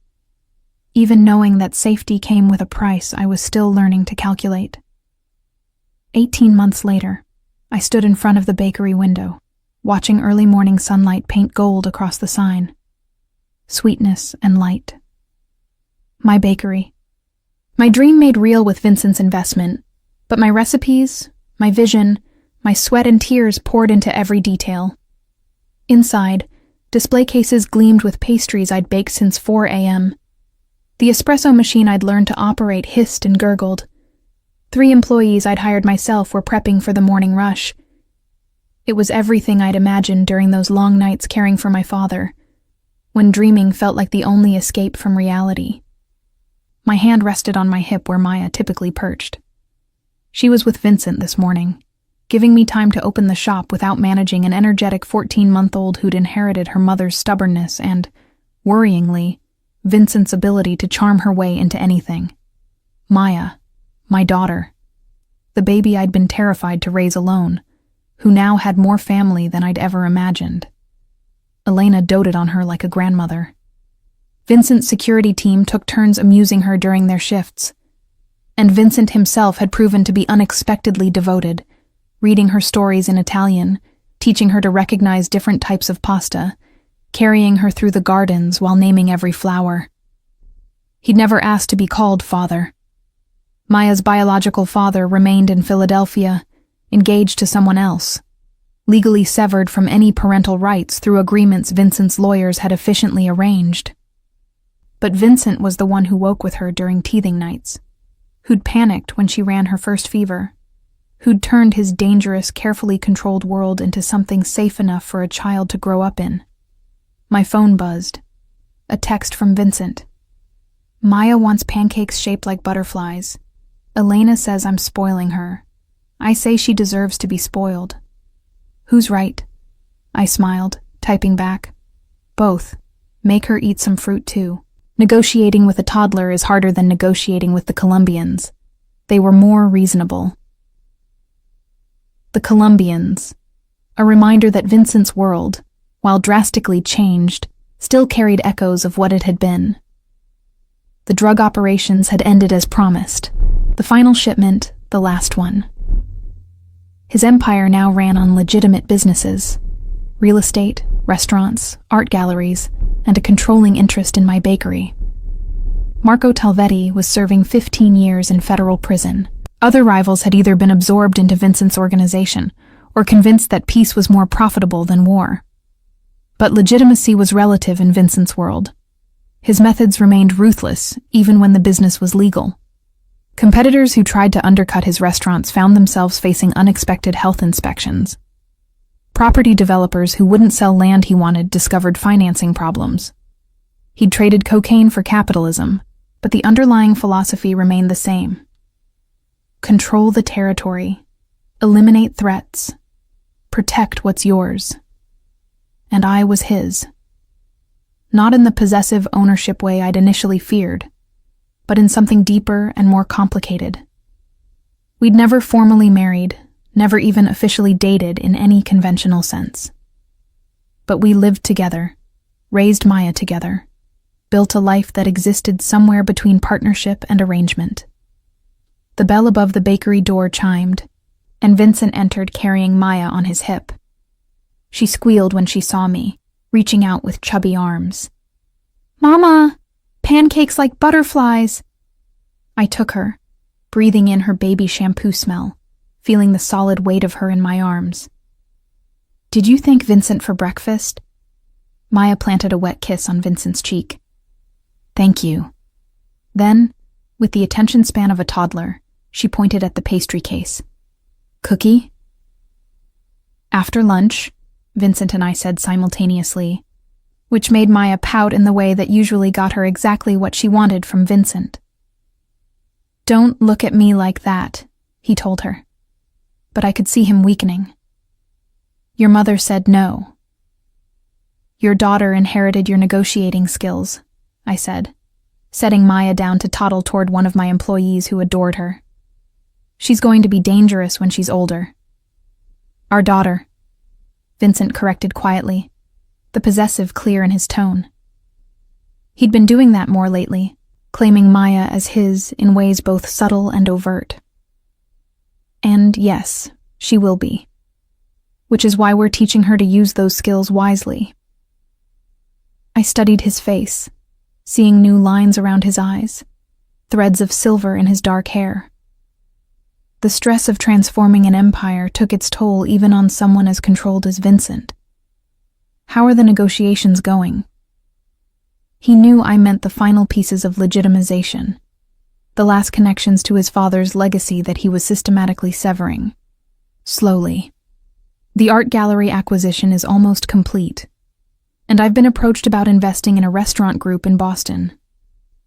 A: Even knowing that safety came with a price I was still learning to calculate. 18 months later, I stood in front of the bakery window, watching early morning sunlight paint gold across the sign. Sweetness and light. My bakery. My dream made real with Vincent's investment, but my recipes, my vision, my sweat and tears poured into every detail. Inside, display cases gleamed with pastries I'd baked since 4 a.m. The espresso machine I'd learned to operate hissed and gurgled. 3 employees I'd hired myself were prepping for the morning rush. It was everything I'd imagined during those long nights caring for my father, when dreaming felt like the only escape from reality. My hand rested on my hip where Maya typically perched. She was with Vincent this morning, giving me time to open the shop without managing an energetic 14-month-old who'd inherited her mother's stubbornness and, worryingly, Vincent's ability to charm her way into anything. Maya, my daughter, the baby I'd been terrified to raise alone, who now had more family than I'd ever imagined. Elena doted on her like a grandmother. Vincent's security team took turns amusing her during their shifts, and Vincent himself had proven to be unexpectedly devoted, reading her stories in Italian, teaching her to recognize different types of pasta, carrying her through the gardens while naming every flower. He'd never asked to be called father. Maya's biological father remained in Philadelphia, engaged to someone else, legally severed from any parental rights through agreements Vincent's lawyers had efficiently arranged. But Vincent was the one who woke with her during teething nights, who'd panicked when she ran her first fever, who'd turned his dangerous, carefully controlled world into something safe enough for a child to grow up in. My phone buzzed. A text from Vincent. Maya wants pancakes shaped like butterflies. Elena says I'm spoiling her. I say she deserves to be spoiled. Who's right? I smiled, typing back. Both. Make her eat some fruit too. Negotiating with a toddler is harder than negotiating with the Colombians. They were more reasonable. The Colombians. A reminder that Vincent's world, while drastically changed, still carried echoes of what it had been. The drug operations had ended as promised. The final shipment, the last one. His empire now ran on legitimate businesses: real estate, restaurants, art galleries, and a controlling interest in my bakery. Marco Talvetti was serving 15 years in federal prison. Other rivals had either been absorbed into Vincent's organization or convinced that peace was more profitable than war. But legitimacy was relative in Vincent's world. His methods remained ruthless, even when the business was legal. Competitors who tried to undercut his restaurants found themselves facing unexpected health inspections. Property developers who wouldn't sell land he wanted discovered financing problems. He'd traded cocaine for capitalism, but the underlying philosophy remained the same. Control the territory, eliminate threats, protect what's yours. And I was his. Not in the possessive ownership way I'd initially feared, but in something deeper and more complicated. We'd never formally married, never even officially dated in any conventional sense. But we lived together, raised Maya together, built a life that existed somewhere between partnership and arrangement. The bell above the bakery door chimed, and Vincent entered carrying Maya on his hip. She squealed when she saw me, reaching out with chubby arms. "Mama! Pancakes like butterflies!" I took her, breathing in her baby shampoo smell, feeling the solid weight of her in my arms. "Did you thank Vincent for breakfast?" Maya planted a wet kiss on Vincent's cheek. "Thank you." Then, with the attention span of a toddler, she pointed at the pastry case. "Cookie?" "After lunch," Vincent and I said simultaneously, which made Maya pout in the way that usually got her exactly what she wanted from Vincent. "Don't look at me like that," he told her. But I could see him weakening. "Your mother said no." "Your daughter inherited your negotiating skills," I said, setting Maya down to toddle toward one of my employees who adored her. "She's going to be dangerous when she's older." "Our daughter," Vincent corrected quietly, the possessive clear in his tone. He'd been doing that more lately, claiming Maya as his in ways both subtle and overt. And yes, she will be. Which is why we're teaching her to use those skills wisely. I studied his face, seeing new lines around his eyes, threads of silver in his dark hair. The stress of transforming an empire took its toll even on someone as controlled as Vincent. "How are the negotiations going?" He knew I meant the final pieces of legitimization, the last connections to his father's legacy that he was systematically severing. Slowly. The art gallery acquisition is almost complete, and I've been approached about investing in a restaurant group in Boston.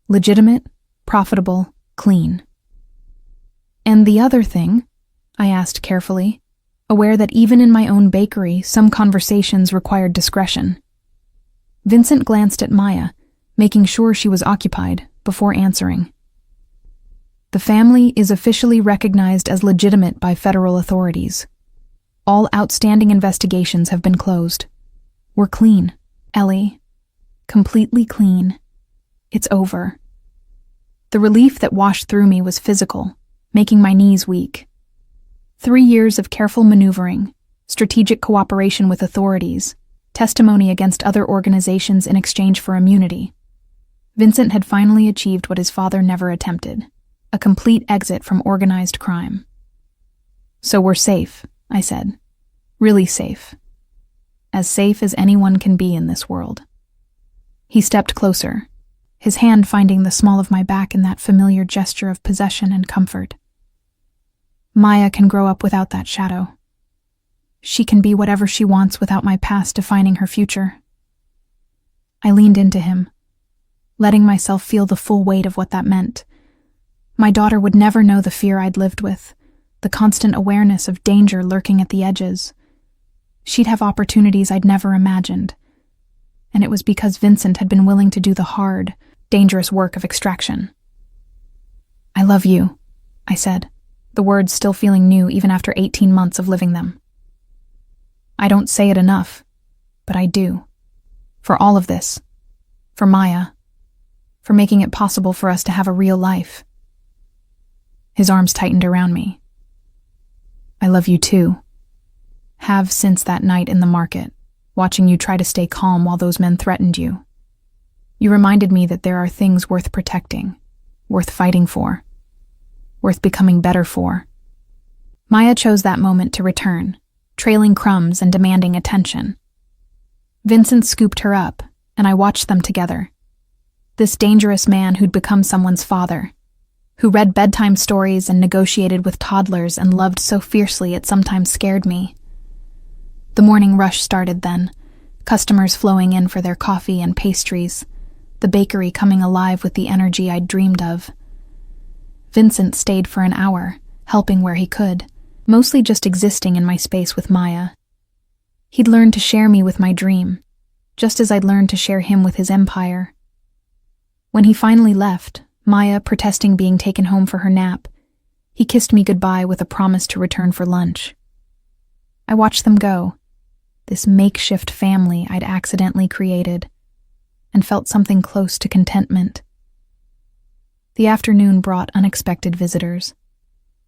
A: Legitimate, profitable, clean. And the other thing? I asked carefully, aware that even in my own bakery, some conversations required discretion. Vincent glanced at Maya, making sure she was occupied, before answering. The family is officially recognized as legitimate by federal authorities. All outstanding investigations have been closed. We're clean, Ellie. Completely clean. It's over. The relief that washed through me was physical, making my knees weak. 3 years of careful maneuvering, strategic cooperation with authorities, testimony against other organizations in exchange for immunity. Vincent had finally achieved what his father never attempted, a complete exit from organized crime. So we're safe, I said. Really safe. As safe as anyone can be in this world. He stepped closer, his hand finding the small of my back in that familiar gesture of possession and comfort. Maya can grow up without that shadow. She can be whatever she wants without my past defining her future. I leaned into him, letting myself feel the full weight of what that meant. My daughter would never know the fear I'd lived with, the constant awareness of danger lurking at the edges. She'd have opportunities I'd never imagined. And it was because Vincent had been willing to do the hard, dangerous work of extraction. I love you, I said, the words still feeling new even after 18 months of living them. I don't say it enough, but I do. For all of this. For Maya. For making it possible for us to have a real life. His arms tightened around me. I love you too. Have since that night in the market, watching you try to stay calm while those men threatened you. You reminded me that there are things worth protecting, worth fighting for, worth becoming better for. Maya chose that moment to return, trailing crumbs and demanding attention. Vincent scooped her up, and I watched them together. This dangerous man who'd become someone's father, who read bedtime stories and negotiated with toddlers and loved so fiercely it sometimes scared me. The morning rush started then, customers flowing in for their coffee and pastries, the bakery coming alive with the energy I'd dreamed of. Vincent stayed for an hour, helping where he could, mostly just existing in my space with Maya. He'd learned to share me with my dream, just as I'd learned to share him with his empire. When he finally left, Maya protesting being taken home for her nap, he kissed me goodbye with a promise to return for lunch. I watched them go, this makeshift family I'd accidentally created, and felt something close to contentment. The afternoon brought unexpected visitors.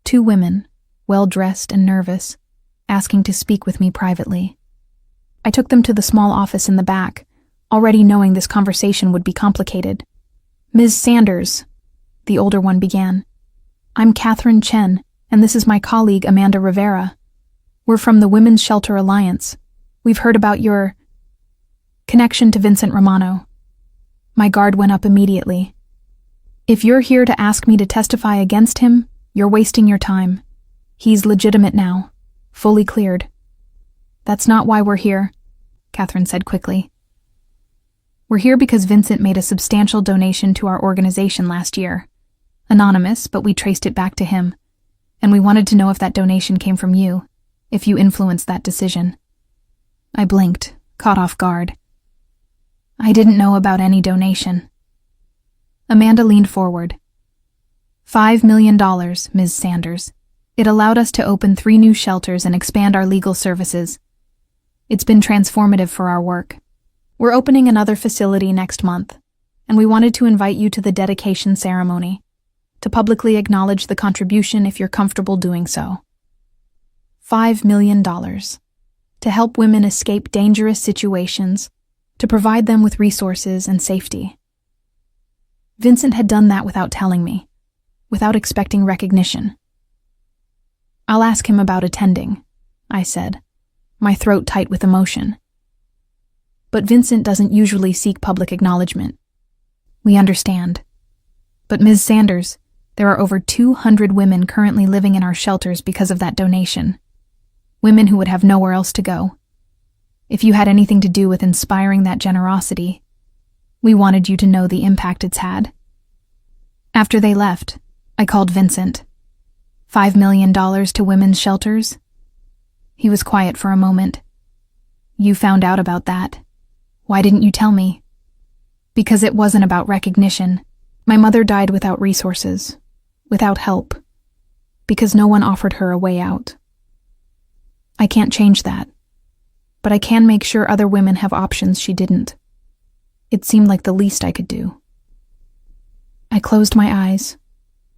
A: 2 women, well-dressed and nervous, asking to speak with me privately. I took them to the small office in the back, already knowing this conversation would be complicated. Ms. Sanders, the older one began. I'm Catherine Chen, and this is my colleague Amanda Rivera. We're from the Women's Shelter Alliance. We've heard about your connection to Vincent Romano. My guard went up immediately. If you're here to ask me to testify against him, you're wasting your time. He's legitimate now, fully cleared. That's not why we're here, Catherine said quickly. We're here because Vincent made a substantial donation to our organization last year. Anonymous, but we traced it back to him. And we wanted to know if that donation came from you, if you influenced that decision. I blinked, caught off guard. I didn't know about any donation. Amanda leaned forward. $5 million, Ms. Sanders. It allowed us to open 3 new shelters and expand our legal services. It's been transformative for our work. We're opening another facility next month, and we wanted to invite you to the dedication ceremony, to publicly acknowledge the contribution if you're comfortable doing so. $5 million. To help women escape dangerous situations, to provide them with resources and safety. Vincent had done that without telling me, without expecting recognition. I'll ask him about attending, I said, my throat tight with emotion. But Vincent doesn't usually seek public acknowledgement. We understand. But Ms. Sanders, there are over 200 women currently living in our shelters because of that donation. Women who would have nowhere else to go. If you had anything to do with inspiring that generosity, we wanted you to know the impact it's had. After they left, I called Vincent. $5 million to women's shelters? He was quiet for a moment. You found out about that. Why didn't you tell me? Because it wasn't about recognition. My mother died without resources, without help, because no one offered her a way out. I can't change that, but I can make sure other women have options she didn't. It seemed like the least I could do. I closed my eyes,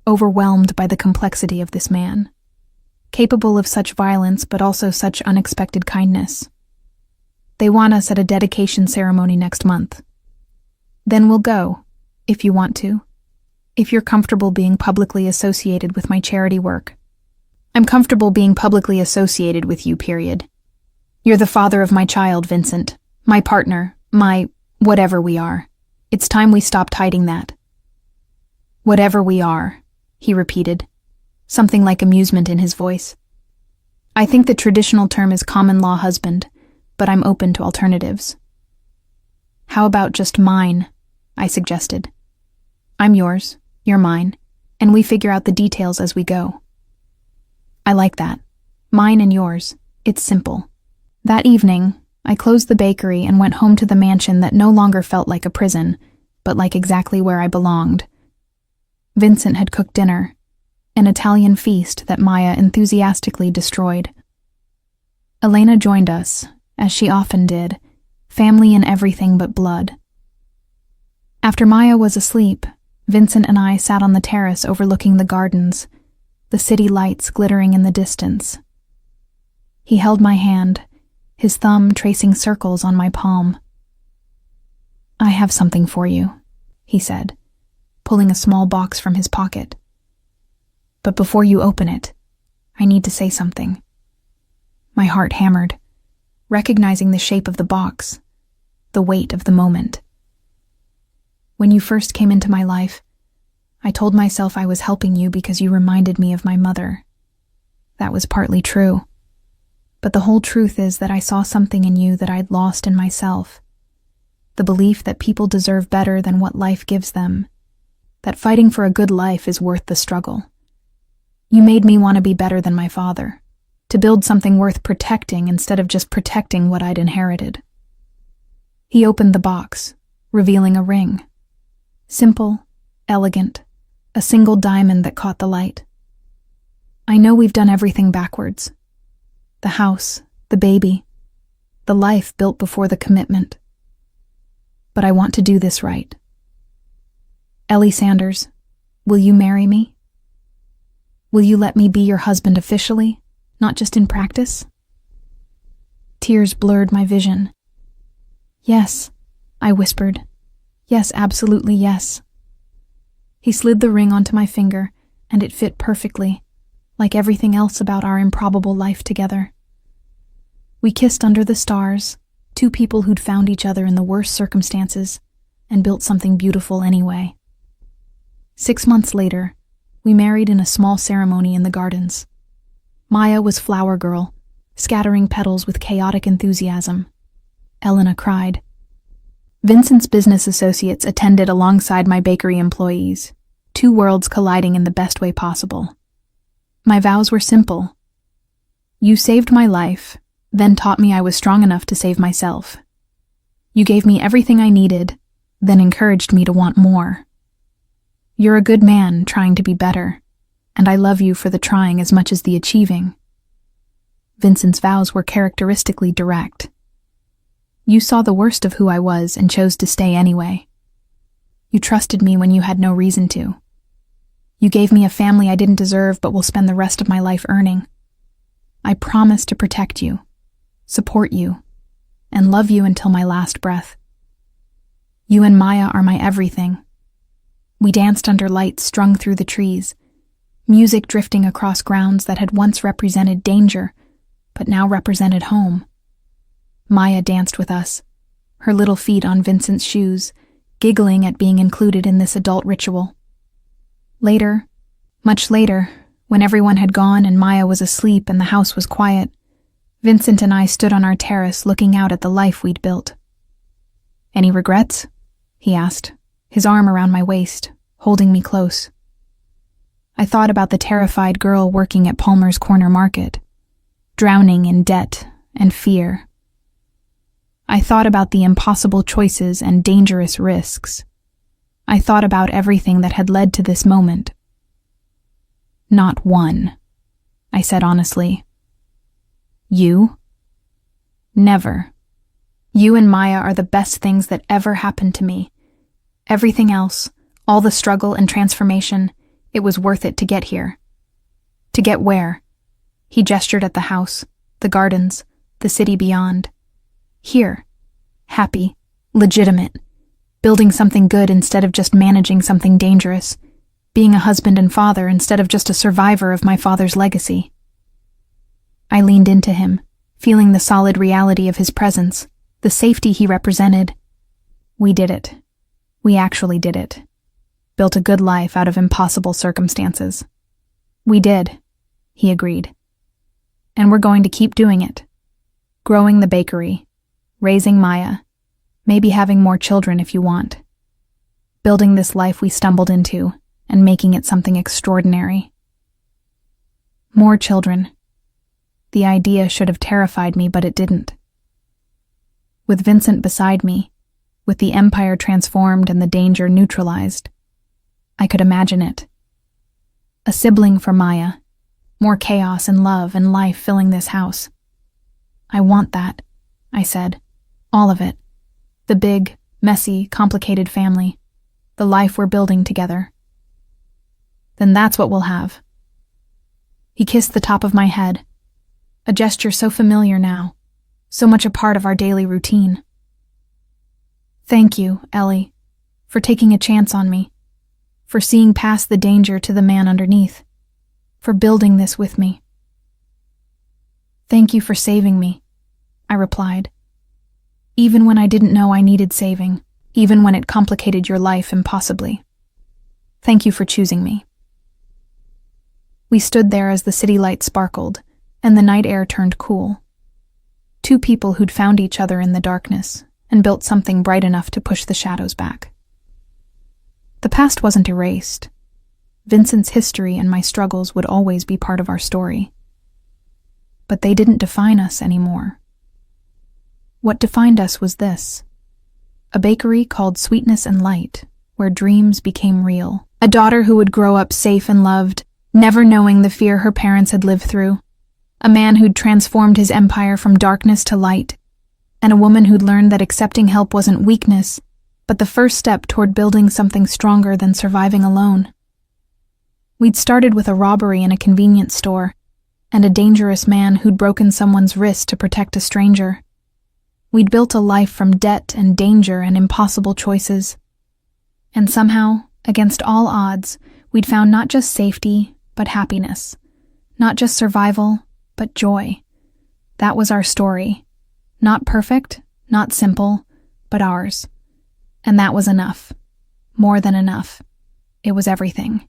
A: overwhelmed by the complexity of this man, capable of such violence but also such unexpected kindness. They want us at a dedication ceremony next month. Then we'll go, if you want to, if you're comfortable being publicly associated with my charity work. I'm comfortable being publicly associated with you, period. You're the father of my child, Vincent, my partner, my whatever we are. It's time we stopped hiding that. Whatever we are, he repeated, something like amusement in his voice. I think the traditional term is common law husband, but I'm open to alternatives. How about just mine? I suggested. I'm yours, you're mine, and we figure out the details as we go. I like that. Mine and yours. It's simple. That evening, I closed the bakery and went home to the mansion that no longer felt like a prison, but like exactly where I belonged. Vincent had cooked dinner, an Italian feast that Maya enthusiastically destroyed. Elena joined us, as she often did, family in everything but blood. After Maya was asleep, Vincent and I sat on the terrace overlooking the gardens, the city lights glittering in the distance. He held my hand, his thumb tracing circles on my palm. I have something for you, he said, pulling a small box from his pocket. But before you open it, I need to say something. My heart hammered, recognizing the shape of the box, the weight of the moment. When you first came into my life, I told myself I was helping you because you reminded me of my mother. That was partly true. But the whole truth is that I saw something in you that I'd lost in myself. The belief that people deserve better than what life gives them. That fighting for a good life is worth the struggle. You made me want to be better than my father, to build something worth protecting instead of just protecting what I'd inherited. He opened the box, revealing a ring. Simple, elegant, a single diamond that caught the light. I know we've done everything backwards. The house, the baby, the life built before the commitment. But I want to do this right. Ellie Sanders, will you marry me? Will you let me be your husband officially, not just in practice? Tears blurred my vision. Yes, I whispered. Yes, absolutely yes. He slid the ring onto my finger, and it fit perfectly, like everything else about our improbable life together. We kissed under the stars, two people who'd found each other in the worst circumstances, and built something beautiful anyway. 6 months later, we married in a small ceremony in the gardens. Maya was flower girl, scattering petals with chaotic enthusiasm. Elena cried. Vincent's business associates attended alongside my bakery employees, two worlds colliding in the best way possible. My vows were simple. You saved my life, then taught me I was strong enough to save myself. You gave me everything I needed, then encouraged me to want more. You're a good man trying to be better, and I love you for the trying as much as the achieving. Vincent's vows were characteristically direct. You saw the worst of who I was and chose to stay anyway. You trusted me when you had no reason to. You gave me a family I didn't deserve but will spend the rest of my life earning. I promise to protect you, support you, and love you until my last breath. You and Maya are my everything. We danced under lights strung through the trees, music drifting across grounds that had once represented danger, but now represented home. Maya danced with us, her little feet on Vincent's shoes, giggling at being included in this adult ritual. Later, much later, when everyone had gone and Maya was asleep and the house was quiet, Vincent and I stood on our terrace looking out at the life we'd built. "Any regrets?" he asked, his arm around my waist, holding me close. I thought about the terrified girl working at Palmer's Corner Market, drowning in debt and fear. I thought about the impossible choices and dangerous risks. I thought about everything that had led to this moment. "Not one," I said honestly. "You? Never. You and Maya are the best things that ever happened to me. Everything else, all the struggle and transformation, it was worth it to get here." "To get where?" He gestured at the house, the gardens, the city beyond. "Here. Happy, legitimate, building something good instead of just managing something dangerous, being a husband and father instead of just a survivor of my father's legacy." I leaned into him, feeling the solid reality of his presence, the safety he represented. We did it. We actually did it. Built a good life out of impossible circumstances. "We did," he agreed. "And we're going to keep doing it. Growing the bakery, raising Maya, maybe having more children if you want. Building this life we stumbled into and making it something extraordinary." More children. The idea should have terrified me, but it didn't. With Vincent beside me, with the empire transformed and the danger neutralized, I could imagine it. A sibling for Maya, more chaos and love and life filling this house. "I want that," I said. "All of it. The big, messy, complicated family. The life we're building together." "Then that's what we'll have." He kissed the top of my head, a gesture so familiar now, so much a part of our daily routine. "Thank you, Ellie, for taking a chance on me, for seeing past the danger to the man underneath, for building this with me." "Thank you for saving me," I replied. "Even when I didn't know I needed saving, even when it complicated your life impossibly. Thank you for choosing me." We stood there as the city light sparkled and the night air turned cool. Two people who'd found each other in the darkness and built something bright enough to push the shadows back. The past wasn't erased. Vincent's history and my struggles would always be part of our story. But they didn't define us anymore. What defined us was this: a bakery called Sweetness and Light, where dreams became real. A daughter who would grow up safe and loved, never knowing the fear her parents had lived through. A man who'd transformed his empire from darkness to light. And a woman who'd learned that accepting help wasn't weakness, but the first step toward building something stronger than surviving alone. We'd started with a robbery in a convenience store, and a dangerous man who'd broken someone's wrist to protect a stranger. We'd built a life from debt and danger and impossible choices. And somehow, against all odds, we'd found not just safety, but happiness. Not just survival, but joy. That was our story. Not perfect, not simple, but ours. And that was enough. More than enough. It was everything.